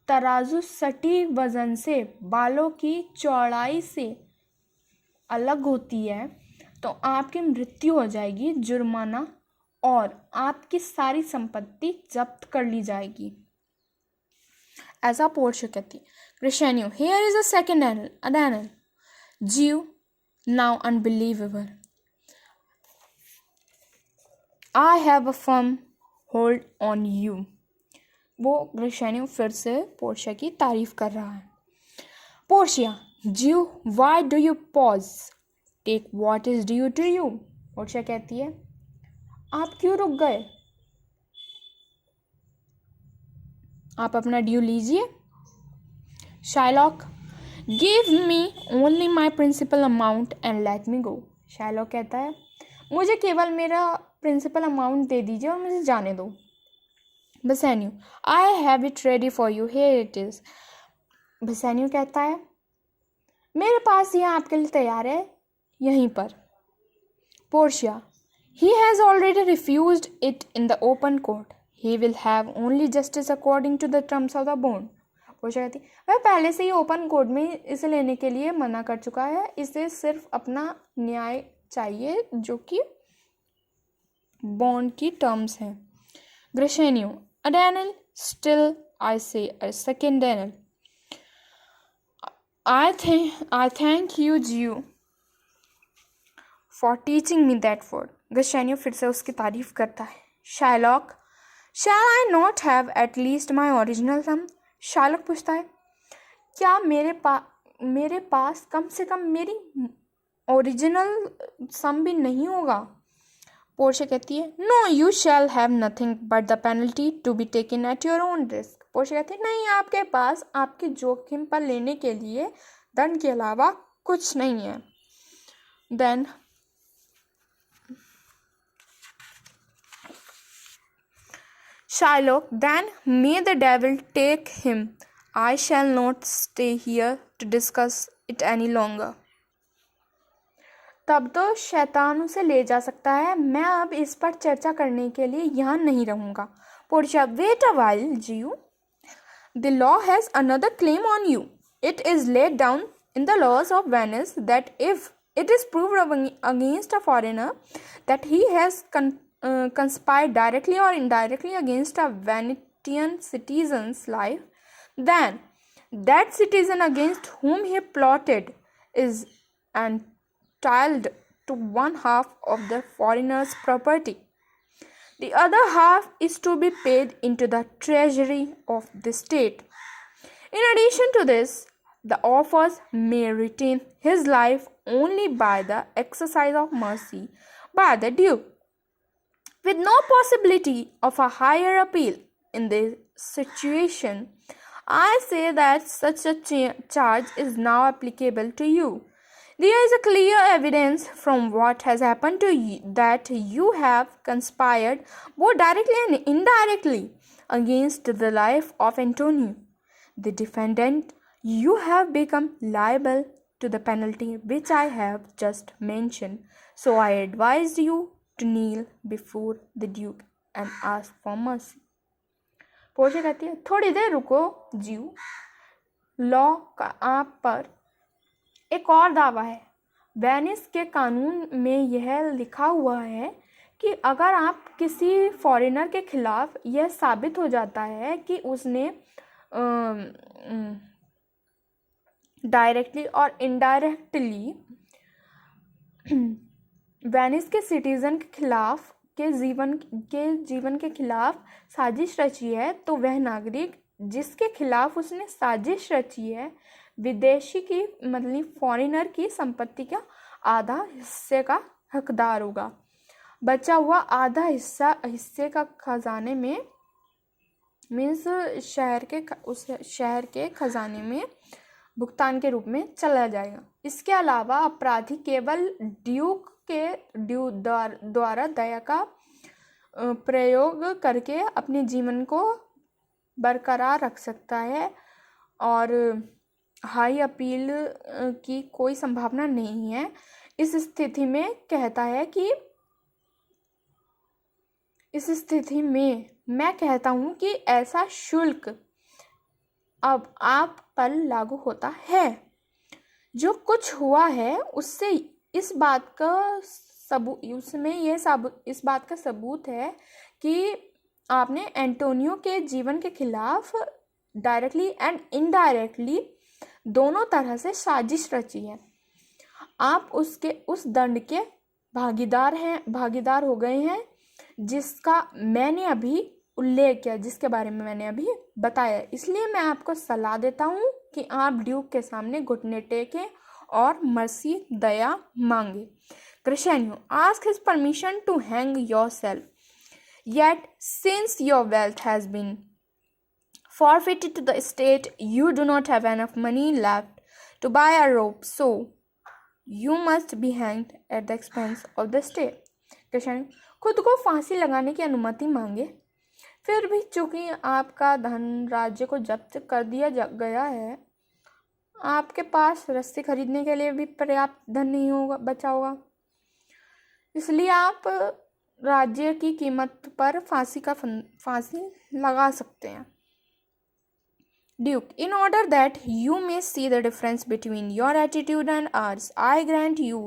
तराजू सटी वजन से बालों की चौड़ाई से अलग होती है तो आपकी मृत्यु हो जाएगी, जुर्माना और आपकी सारी संपत्ति जब्त कर ली जाएगी। ऐसा पोर्शिया कहती है। Gratiano, here is a second Daniel. Jew, now unbelievable. I have a firm hold on you. वो ग्रशेनियो फिर से पोर्शिया की तारीफ कर रहा है। Portia, Jew, why do you pause? Take what is due to you. Portia कहती है, आप क्यों रुक गए? आप अपना ड्यू लीजिए। Shylock, give me only my principal amount and let me go. Shylock कहता है, मुझे केवल मेरा प्रिंसिपल अमाउंट दे दीजिए और मुझे जाने दो। Bassanio, I have it ready for you, here it is. Bassanio कहता है, मेरे पास यह आपके लिए तैयार है, यहीं पर। Portia, he has already refused it in the open court, he will have only justice according to the terms of the bond. Portia कहती, वह पहले से ही ओपन कोर्ट में इसे लेने के लिए मना कर चुका है, इसे सिर्फ अपना न्याय चाहिए जो कि बॉन्ड की टर्म्स हैं। ग्रशेनियो, अ डैनियल, स्टिल आई से a second Daniel, I thank you, Jew, for teaching me that word. ग्रशेनियो फिर से उसकी तारीफ करता है। Shylock, shall I not have at least my original sum? Shylock पूछता है, क्या मेरे पास कम से कम मेरी ओरिजिनल सम भी नहीं होगा? पोर्शिया कहती है, no, you shall have nothing but the penalty to be taken at your own risk. Portia कहती है, नहीं, आपके पास आपके जोखिम पर लेने के लिए दंड के अलावा कुछ नहीं है। Then Shylock, then may the devil take him. I shall not stay here to discuss it any longer. तब तो शैतान उसे ले जा सकता है, मैं अब इस पर चर्चा करने के लिए यहाँ नहीं रहूँगा। पोर्शिया, वेट अ वाइल, जीव, The law has another claim on you. It is laid down in the laws of Venice that if it is proved against a foreigner that he has conspired directly or indirectly against a Venetian citizen's life, then that citizen against whom he plotted is entitled to one half of the foreigner's property. The other half is to be paid into the treasury of the state. In addition to this, the offers may retain his life only by the exercise of mercy by the duke, with no possibility of a higher appeal. In this situation, I say that such a charge is now applicable to you. There is a clear evidence from what has happened to you that you have conspired both directly and indirectly against the life of Antonio, the defendant. You have become liable to the penalty which I have just mentioned. So I advise you to kneel before the duke and ask for mercy. Portia कहती है थोड़ी देर रुको जीव, law का आप पर एक और दावा है। वेनिस के कानून में यह लिखा हुआ है कि अगर आप किसी फॉरेनर के खिलाफ यह साबित हो जाता है कि उसने डायरेक्टली और इनडायरेक्टली वेनिस के सिटीजन के खिलाफ के जीवन के खिलाफ साजिश रची है, तो वह नागरिक जिसके खिलाफ उसने साजिश रची है विदेशी की मतलब फॉरेनर की संपत्ति का आधा हिस्से का हकदार होगा। बचा हुआ आधा हिस्से का खजाने में मीन्स उस शहर के खजाने में भुगतान के रूप में चला जाएगा। इसके अलावा अपराधी केवल ड्यूक द्वारा दया का प्रयोग करके अपने जीवन को बरकरार रख सकता है और हाई अपील की कोई संभावना नहीं है। इस स्थिति में कहता है कि मैं कहता हूँ कि ऐसा शुल्क अब आप पर लागू होता है। जो कुछ हुआ है उससे इस बात का सबूत है कि आपने एंटोनियो के जीवन के खिलाफ डायरेक्टली एंड इनडायरेक्टली दोनों तरह से साजिश रची है। आप उस दंड के भागीदार हो गए हैं जिसका मैंने अभी उल्लेख किया, जिसके बारे में मैंने अभी बताया। इसलिए मैं आपको सलाह देता हूँ कि आप ड्यूक के सामने घुटने टेकें और मर्सी दया मांगे। Crescenio ask his permission to hang yourself. Yet since your wealth has been forfeited to the state, you do not have enough money left to buy a rope, so you must be hanged at the expense of the state. Crescenio खुद को फांसी लगाने की अनुमति मांगे। फिर भी चूंकि आपका धन राज्य को जब्त कर दिया गया है, आपके पास रस्सी खरीदने के लिए भी पर्याप्त धन नहीं बचा होगा, इसलिए आप राज्य की कीमत पर फांसी लगा सकते हैं। Duke, in order that you may see the difference between your attitude and ours, I grant you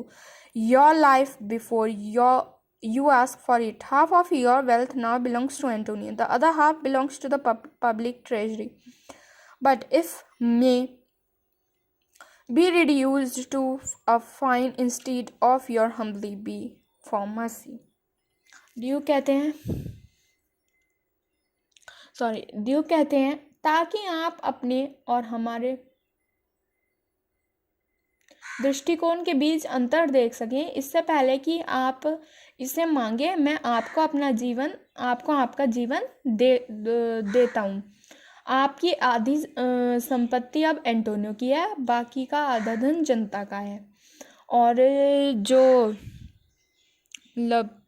your life before you ask for it. Half of your wealth now belongs to Antonio. The other half belongs to the public treasury. But if may be reduced to a fine instead of your humbly be for mercy. Duke कहते हैं ताकि आप अपने और हमारे दृष्टिकोण के बीच अंतर देख सकें, इससे पहले कि आप इसे मांगे, मैं आपको आपका जीवन देता हूँ। आपकी आधी संपत्ति अब एंटोनियो की है, बाकी का आधा धन जनता का है। और जो मतलब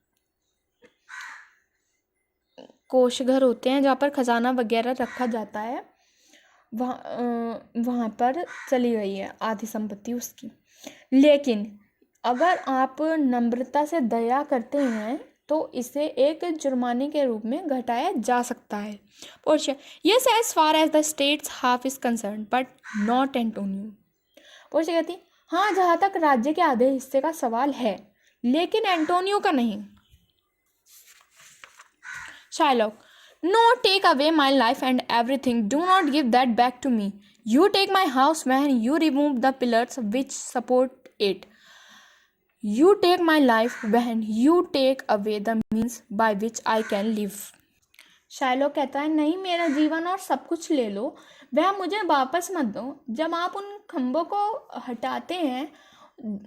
कोषघर होते हैं जहाँ पर खजाना वगैरह रखा जाता है, वहाँ पर चली गई है आधी संपत्ति उसकी। लेकिन अगर आप नम्रता से दया करते हैं तो इसे एक जुर्माने के रूप में घटाया जा सकता है। Portia, yes as far as the state's half is concern but not Antonio. Portia कहती, हाँ जहाँ तक राज्य के आधे हिस्से का सवाल है, लेकिन एंटोनियो का नहीं। Shylock, no, take away my life and everything, do not give that back to me. You take my house when you remove the pillars which support it. You take my life when you take away the means by which I can live. Shylock कहता है, नहीं, मेरा जीवन और सब कुछ ले लो, वह मुझे वापस मत दो। जब आप उन खंभों को हटाते हैं,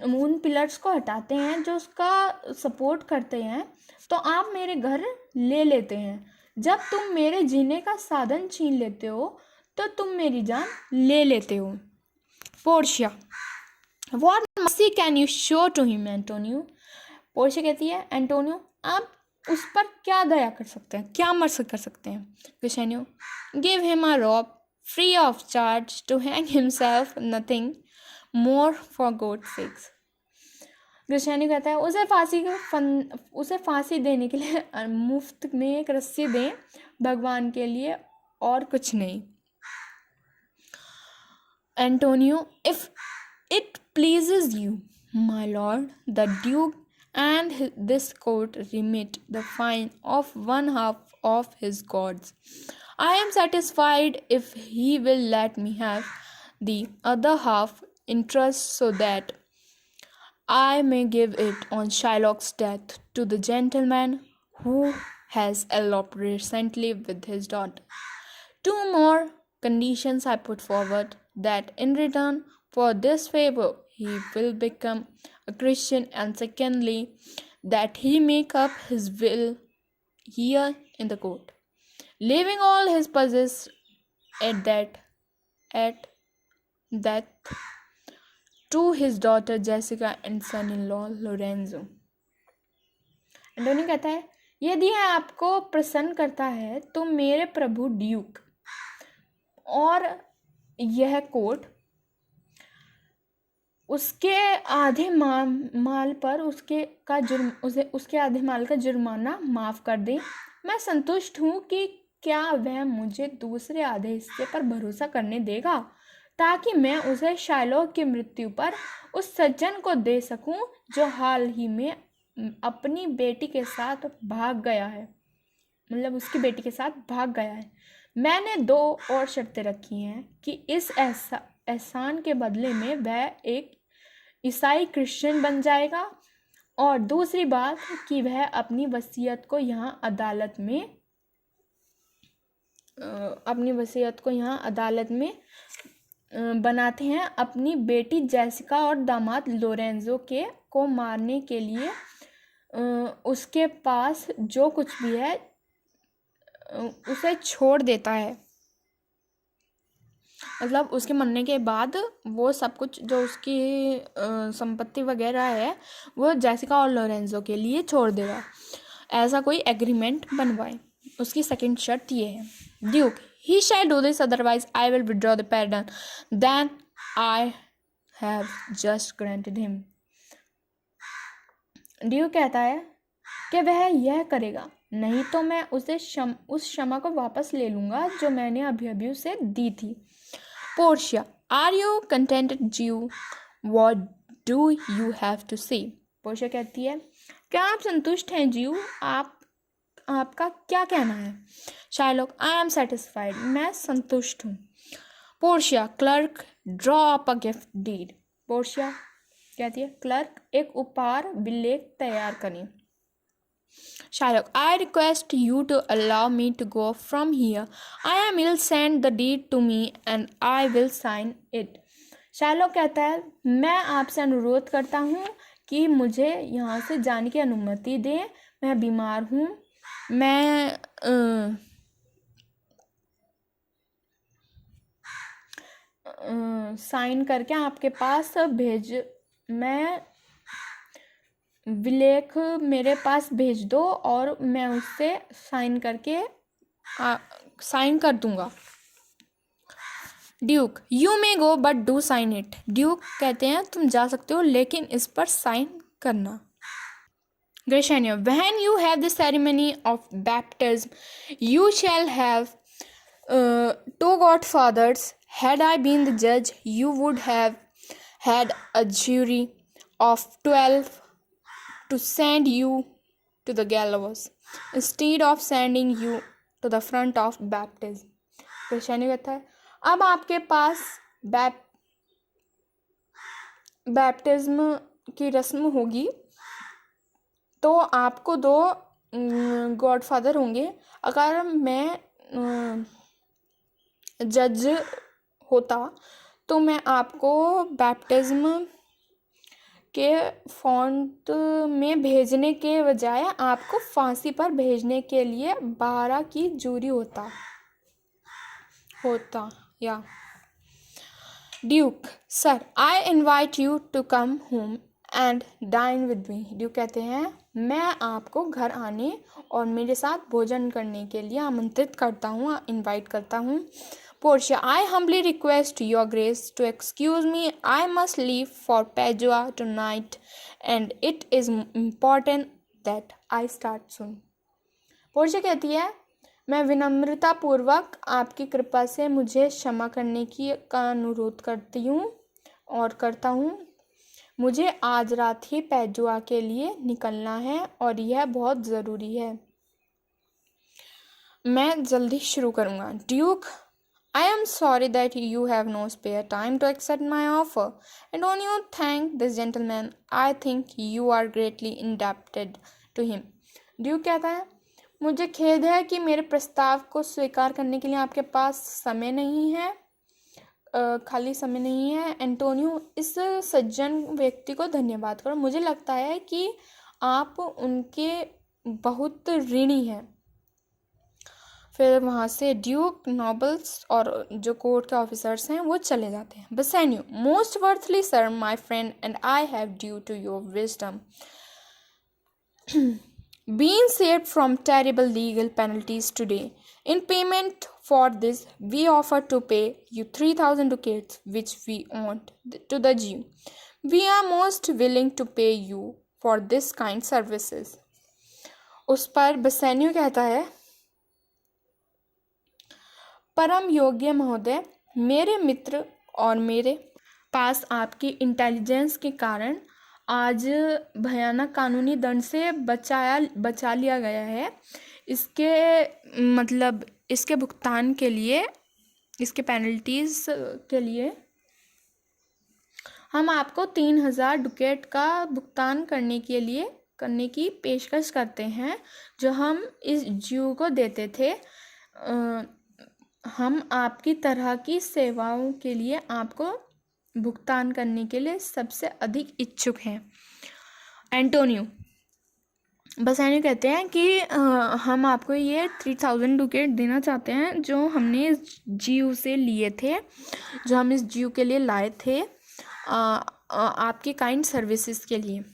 उन पिलर्स को हटाते हैं जो उसका सपोर्ट करते हैं, तो आप मेरे घर ले लेते हैं। जब तुम मेरे जीने का साधन छीन लेते हो तो तुम मेरी जान ले लेते हो। Portia, what mercy can you show to him Antonio. Portia कहती है, एंटोनियो, आप उस पर क्या दया कर सकते हैं, क्या मर्सी कर सकते हैं। Cristiano, give him a rope free of charge to hang himself, nothing more for God sakes. Cristiano कहता है, उसे फांसी देने के लिए मुफ्त में एक रस्सी दें, भगवान के लिए, और कुछ नहीं। Antonio, if it pleases you, my lord, the duke and this court remit the fine of 1/2 of his gods. I am satisfied if he will let me have the other half interest so that I may give it on Shylock's death to the gentleman who has eloped recently with his daughter. 2 more conditions I put forward, that in return for this favor he will become a Christian, and secondly, that he make up his will here in the court, leaving all his possessions at that to his daughter Jessica and son-in-law Lorenzo. Antony कहता है, यदि यह आपको प्रसन्न करता है तो मेरे प्रभु ड्यूक और यह कोर्ट उसके आधे माल पर उसके आधे माल का जुर्माना माफ़ कर दें। मैं संतुष्ट हूँ कि क्या वह मुझे दूसरे आधे हिस्से पर भरोसा करने देगा, ताकि मैं उसे शाइलॉक की मृत्यु पर उस सज्जन को दे सकूं जो हाल ही में अपनी बेटी के साथ भाग गया है, मतलब उसकी बेटी के साथ भाग गया है। मैंने 2 और शर्तें रखी हैं कि इस एहसान के बदले में वह एक ईसाई क्रिश्चियन बन जाएगा, और दूसरी बात कि वह अपनी वसीयत को यहाँ अदालत में बनाते हैं अपनी बेटी जेसिका और दामाद लोरेंजो को मारने के लिए। उसके पास जो कुछ भी है उसे छोड़ देता है, मतलब उसके मरने के बाद वो सब कुछ जो उसकी संपत्ति वगैरह है वो जेसिका और लोरेंजो के लिए छोड़ देगा, ऐसा कोई एग्रीमेंट बनवाए। उसकी सेकंड शर्त ये है, Duke, he shall do this, otherwise I will withdraw the pardon that I have just granted him. Duke कहता है कि वह यह करेगा, नहीं तो मैं उस क्षमा को वापस ले लूँगा जो मैंने अभी उसे दी थी। Portia, are you contented Jew, what do you have to say. Portia कहती है, क्या आप संतुष्ट हैं ज्यू, आपका क्या कहना है। शाइलॉक, आई एम सेटिस्फाइड, मैं संतुष्ट हूँ। Portia, clerk, draw up a gift deed. Portia कहती है, क्लर्क, एक उपहार विलेख तैयार करें। Shylock, I request you to allow me to go from here. I am ill, send the deed to me and I will sign it. Shylock कहता है, मैं आपसे अनुरोध करता हूँ कि मुझे यहाँ से जाने की अनुमति दें, मैं बीमार हूँ, मैं साइन करके आपके पास मैं विलेख मेरे पास भेज दो और मैं उससे साइन कर दूंगा। Duke, you may go but do sign it. Duke कहते हैं, तुम जा सकते हो लेकिन इस पर साइन करना। Grishenio, when you have the ceremony of baptism, you shall have two godfathers. Had I been the judge, you would have had a jury of 12 to send you to the gallows instead of sending you to the front of baptism. Grishenio कहता है अब आपके पास baptism की रस्म होगी तो आपको दो गॉडफादर होंगे। अगर मैं जज होता तो मैं आपको बैप्टिज्म के फॉन्ट में भेजने के बजाय आपको फांसी पर भेजने के लिए 12 की जूरी होता या Duke, sir I invite you to come home and dine with me. Duke कहते हैं मैं आपको घर आने और मेरे साथ भोजन करने के लिए आमंत्रित करता हूँ, इनवाइट करता हूँ। Portia, I humbly request your grace to excuse me, I must leave for Padua tonight and it is important that I start soon. Portia कहती है मैं विनम्रतापूर्वक आपकी कृपा से मुझे क्षमा करने का अनुरोध करती हूँ और करता हूँ। मुझे आज रात ही पैजुआ के लिए निकलना है और यह बहुत ज़रूरी है। मैं जल्दी शुरू करूँगा। Duke, I am sorry that you have no spare time to accept my offer. And don't you thank this gentleman. I think you are greatly indebted to him. Duke कहता है मुझे खेद है कि मेरे प्रस्ताव को स्वीकार करने के लिए आपके पास समय नहीं है, खाली समय नहीं है। एंटोनियो, इस सज्जन व्यक्ति को धन्यवाद करो। मुझे लगता है कि आप उनके बहुत ऋणी हैं। फिर वहाँ से ड्यूक, नॉबल्स और जो कोर्ट के ऑफिसर्स हैं वो चले जाते हैं। Bassanio, most worthy sir my friend and I have due to your wisdom been saved from terrible legal penalties today. In payment for this, we offer to pay you 3,000 ducats, which we owe to the Jew. We are most willing to pay you for this kind services. उस पर बसेन्यू कहता है परम योग्य महोदय, मेरे मित्र और मेरे पास आपकी इंटेलिजेंस के कारण आज भयानक कानूनी दंड से बचा लिया गया है। इसके भुगतान के लिए, इसके पेनल्टीज के लिए हम आपको 3,000 डुकेट का भुगतान करने की पेशकश करते हैं जो हम इस ज्यू को देते थे। हम आपकी तरह की सेवाओं के लिए आपको भुगतान करने के लिए सबसे अधिक इच्छुक हैं। एंटोनियो, बसेन्यू कहते हैं कि हम आपको ये 3,000 डुकेट देना चाहते हैं जो हमने इस जीव से लिए थे, जो हम इस जीव के लिए लाए थे आपके काइंड सर्विसेज के लिए।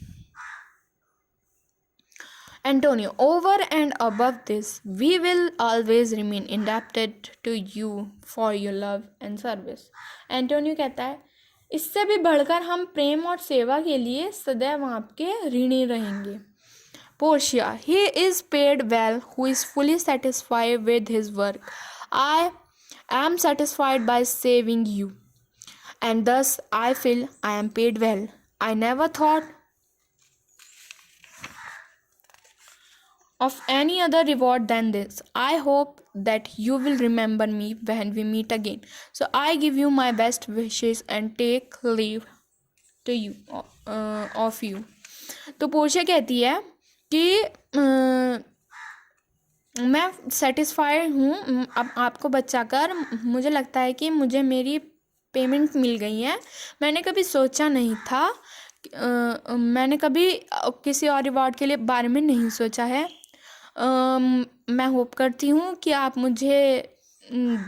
Antonio, over and above this, we will always remain indebted to you for your love and service. Antonio कहता है इससे भी बढ़कर हम प्रेम और सेवा के लिए सदैव आपके ऋणी रहेंगे। Portia, he is paid well who is fully satisfied with his work. I am satisfied by saving you, and thus I feel I am paid well. I never thought of any other reward than this. I hope that you will remember me when we meet again. So I give you my best wishes and take leave to you of you. तो Portia कहती है कि मैं satisfied हूँ अब आपको बचाकर। मुझे लगता है कि मुझे मेरी पेमेंट मिल गई है। मैंने कभी सोचा नहीं था, मैंने कभी किसी और रिवॉर्ड के लिए बारे में नहीं सोचा है। मैं होप करती हूँ कि आप मुझे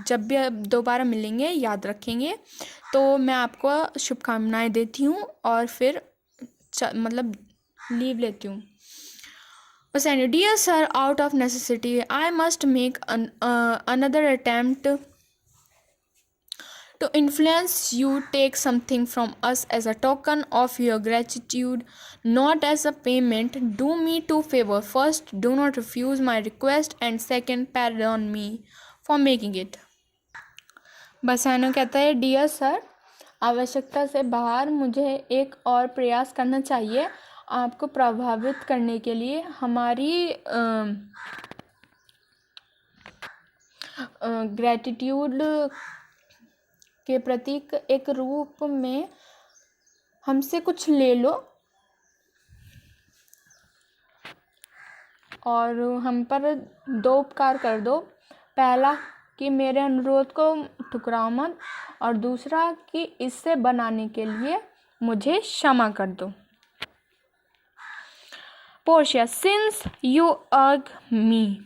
जब भी दोबारा मिलेंगे याद रखेंगे। तो मैं आपको शुभकामनाएं देती हूँ और फिर लीव लेती हूँ। Bassanio, dear sir, out of necessity I must make another attempt To influence you, take something from us as a token of your gratitude, not as a payment. Do me two favor. First, do not refuse my request, and second, pardon me for making it. बसानो कहता है, dear sir, आवश्यकता से बाहर मुझे एक और प्रयास करना चाहिए आपको प्रभावित करने के लिए। हमारी ग्रैटिट्यूड के प्रतीक एक रूप में हमसे कुछ ले लो और हम पर दो उपकार कर दो। पहला कि मेरे अनुरोध को ठुकराओ मत, और दूसरा कि इससे बनाने के लिए मुझे क्षमा कर दो। Portia, since you urge me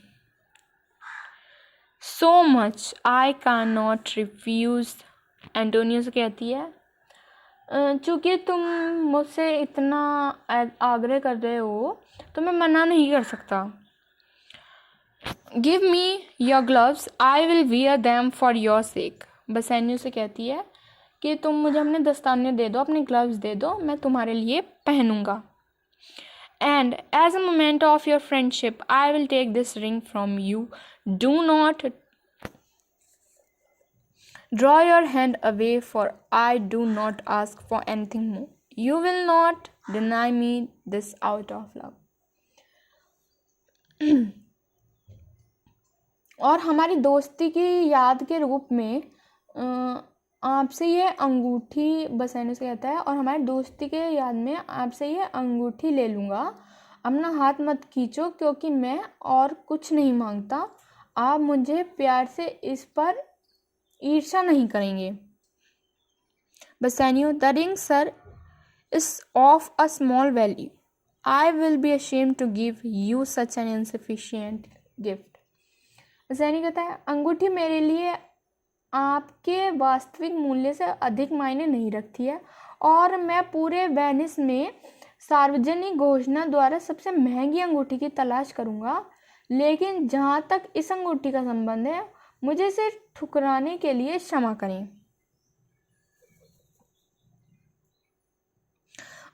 so much I can not refuse. Antonio से कहती है, चूँकि तुम मुझसे इतना आग्रह कर रहे हो तो मैं मना नहीं कर सकता। Give me your gloves, I will wear them for your sake. Bassanio से कहती है कि तुम मुझे अपने दस्ताने दे दो, अपने ग्लव्स दे दो, मैं तुम्हारे लिए पहनूंगा। And as a moment of your friendship I will take this ring from you. Do not draw your hand away, for I do not ask for anything more. You will not deny me this out of love. और हमारी दोस्ती की याद के रूप में आपसे ये अंगूठी, बसैने से कहता है, और हमारी दोस्ती के याद में आपसे ये अंगूठी ले लूँगा। अपना हाथ मत खींचो, क्योंकि मैं और कुछ नहीं मांगता। आप मुझे प्यार से इस पर ईर्ष्या नहीं करेंगे। Bassanio, the ring sir is of a small value. I will be ashamed to give you such an insufficient gift. Bassanio कहता है, अंगूठी मेरे लिए आपके वास्तविक मूल्य से अधिक मायने नहीं रखती है, और मैं पूरे वेनिस में सार्वजनिक घोषणा द्वारा सबसे महंगी अंगूठी की तलाश करूँगा। लेकिन जहाँ तक इस अंगूठी का संबंध है, मुझे इसे ठुकराने के लिए क्षमा करें।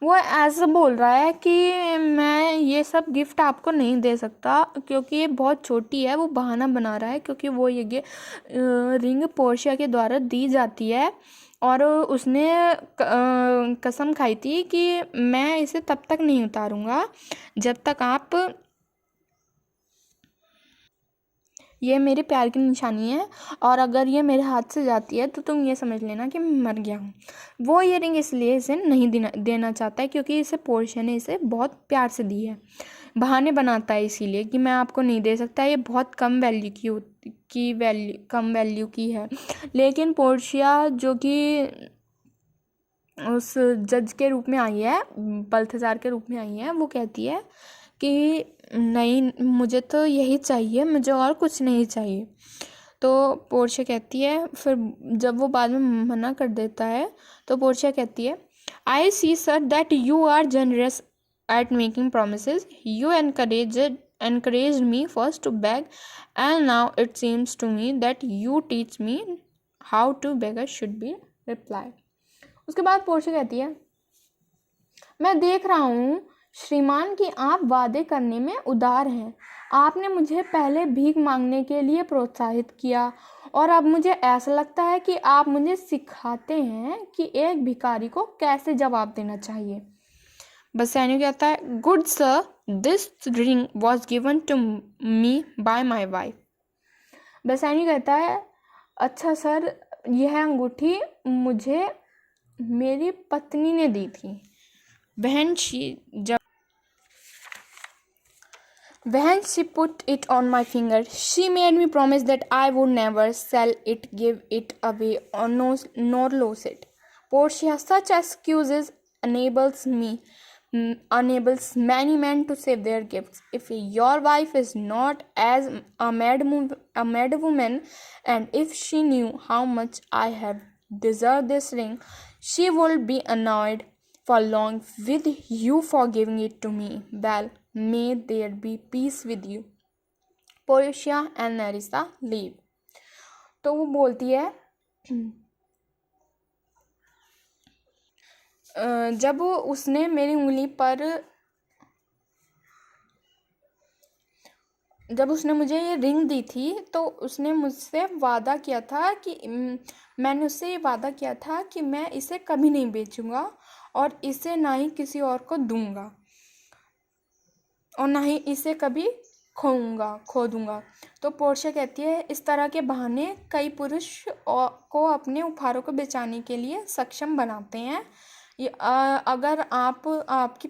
वो ऐसा बोल रहा है कि मैं ये सब गिफ्ट आपको नहीं दे सकता क्योंकि ये बहुत छोटी है। वो बहाना बना रहा है क्योंकि वो ये रिंग पोर्शिया के द्वारा दी जाती है और उसने कसम खाई थी कि मैं इसे तब तक नहीं उतारूंगा जब तक आप, ये मेरे प्यार की निशानी है और अगर ये मेरे हाथ से जाती है तो तुम ये समझ लेना कि मैं मर गया हूँ। वो ये रिंग इसलिए इसे नहीं देना चाहता है क्योंकि इसे पोर्शिया ने इसे बहुत प्यार से दी है। बहाने बनाता है इसीलिए कि मैं आपको नहीं दे सकता, ये बहुत कम वैल्यू की है। लेकिन पोर्शिया जो कि उस जज के रूप में आई है, बल्थजार के रूप में आई है, वो कहती है कि नहीं, मुझे तो यही चाहिए, मुझे और कुछ नहीं चाहिए। तो पोर्शिया कहती है, फिर जब वो बाद में मना कर देता है तो पोर्शिया कहती है, I see sir that you are generous at making promises. You encouraged me first to beg and now it seems to me that you teach me how to beg should be replied. उसके बाद Portia कहती है, मैं देख रहा हूँ श्रीमान कि आप वादे करने में उदार हैं। आपने मुझे पहले भीख मांगने के लिए प्रोत्साहित किया और अब मुझे ऐसा लगता है कि आप मुझे सिखाते हैं कि एक भिखारी को कैसे जवाब देना चाहिए। बसैनियो कहता है, good sir, this ring was given to me by my wife. Bassanio कहता है, अच्छा सर, यह अंगूठी मुझे मेरी पत्नी ने दी थी। When she put it on my finger, she made me promise that I would never sell it, give it away, or nor lose it. Portia, such excuses enables many men to save their gifts. If your wife is not as a mad woman, and if she knew how much I have deserved this ring, she would be annoyed for long with you for giving it to me. Well, may there be peace with you. Portia and Nerissa leave. तो वो बोलती है जब उसने मेरी उंगली पर जब उसने मुझे ये रिंग दी थी तो उसने मुझसे वादा किया था कि मैंने उससे ये वादा किया था कि मैं इसे कभी नहीं बेचूंगा और इसे ना ही किसी और को दूंगा और ना ही इसे कभी खो दूंगा। तो पोर्शिया कहती है इस तरह के बहाने कई पुरुष को अपने उपहारों को बेचाने के लिए सक्षम बनाते हैं। अगर आपकी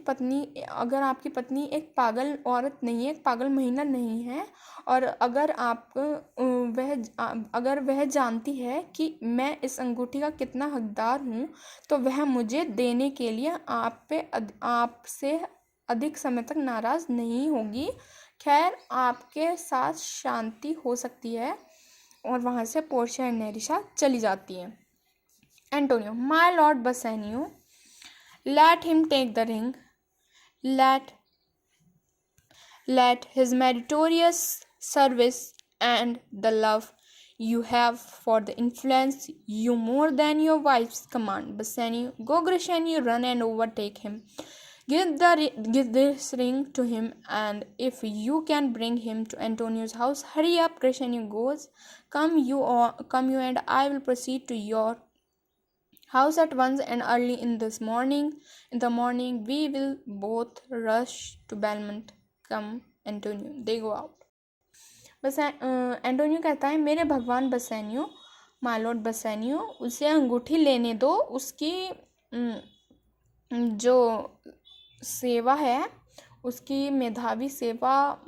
पत्नी एक पागल औरत नहीं है, एक पागल महिला नहीं है, और अगर वह जानती है कि मैं इस अंगूठी का कितना हकदार हूँ तो वह मुझे देने के लिए आपसे अधिक समय तक नाराज नहीं होगी। खैर, आपके साथ शांति हो सकती है। और वहाँ से पोर्शिया एंड नेरिशा चली जाती हैं। Antonio, my lord Bassanio, let him take the ring. Let his meritorious service and the love you have for the influence you more than your wife's command. Bassanio, go Grishenio, run and overtake him. Give this ring to him, and if you can bring him to Antonio's house, hurry up. Grishenio goes. Come you, and I will proceed to your house at once, and early in the morning we will both rush to Belmont. Come, Antonio. They go out. बस Antonio कहता है मेरे भगवान बसेनियो, my lord बसेनियो, उसे अंगूठी लेने दो। उसकी जो सेवा है, उसकी मेधावी सेवा,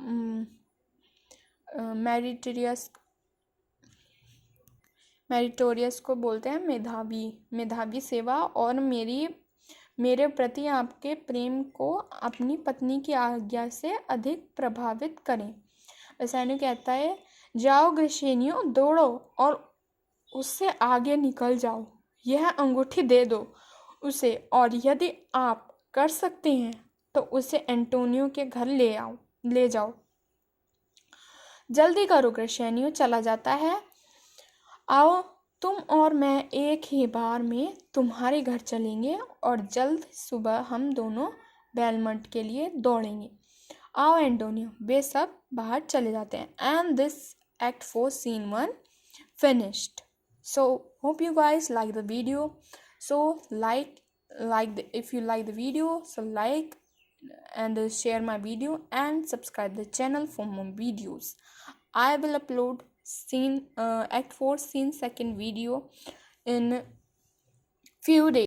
मेरिटोरियस को बोलते हैं मेधावी सेवा, और मेरे प्रति आपके प्रेम को अपनी पत्नी की आज्ञा से अधिक प्रभावित करें। बेसानियो कहता है जाओ ग्रिशेनियो, दौड़ो और उससे आगे निकल जाओ, यह अंगूठी दे दो उसे, और यदि आप कर सकते हैं तो उसे एंटोनियो के घर ले जाओ। जल्दी करो। ग्रिशेनियो चला जाता है। आओ, तुम और मैं एक ही बार में तुम्हारे घर चलेंगे और जल्द सुबह हम दोनों बेलमंट के लिए दौड़ेंगे। आओ एंटोनियो। वे सब बाहर चले जाते हैं। And this Act 4 Scene 1 finished. So hope you guys like the video. So if you like the video, so like and share my video and subscribe the channel for more videos. I will upload Act 4 Scene 2 video in few days.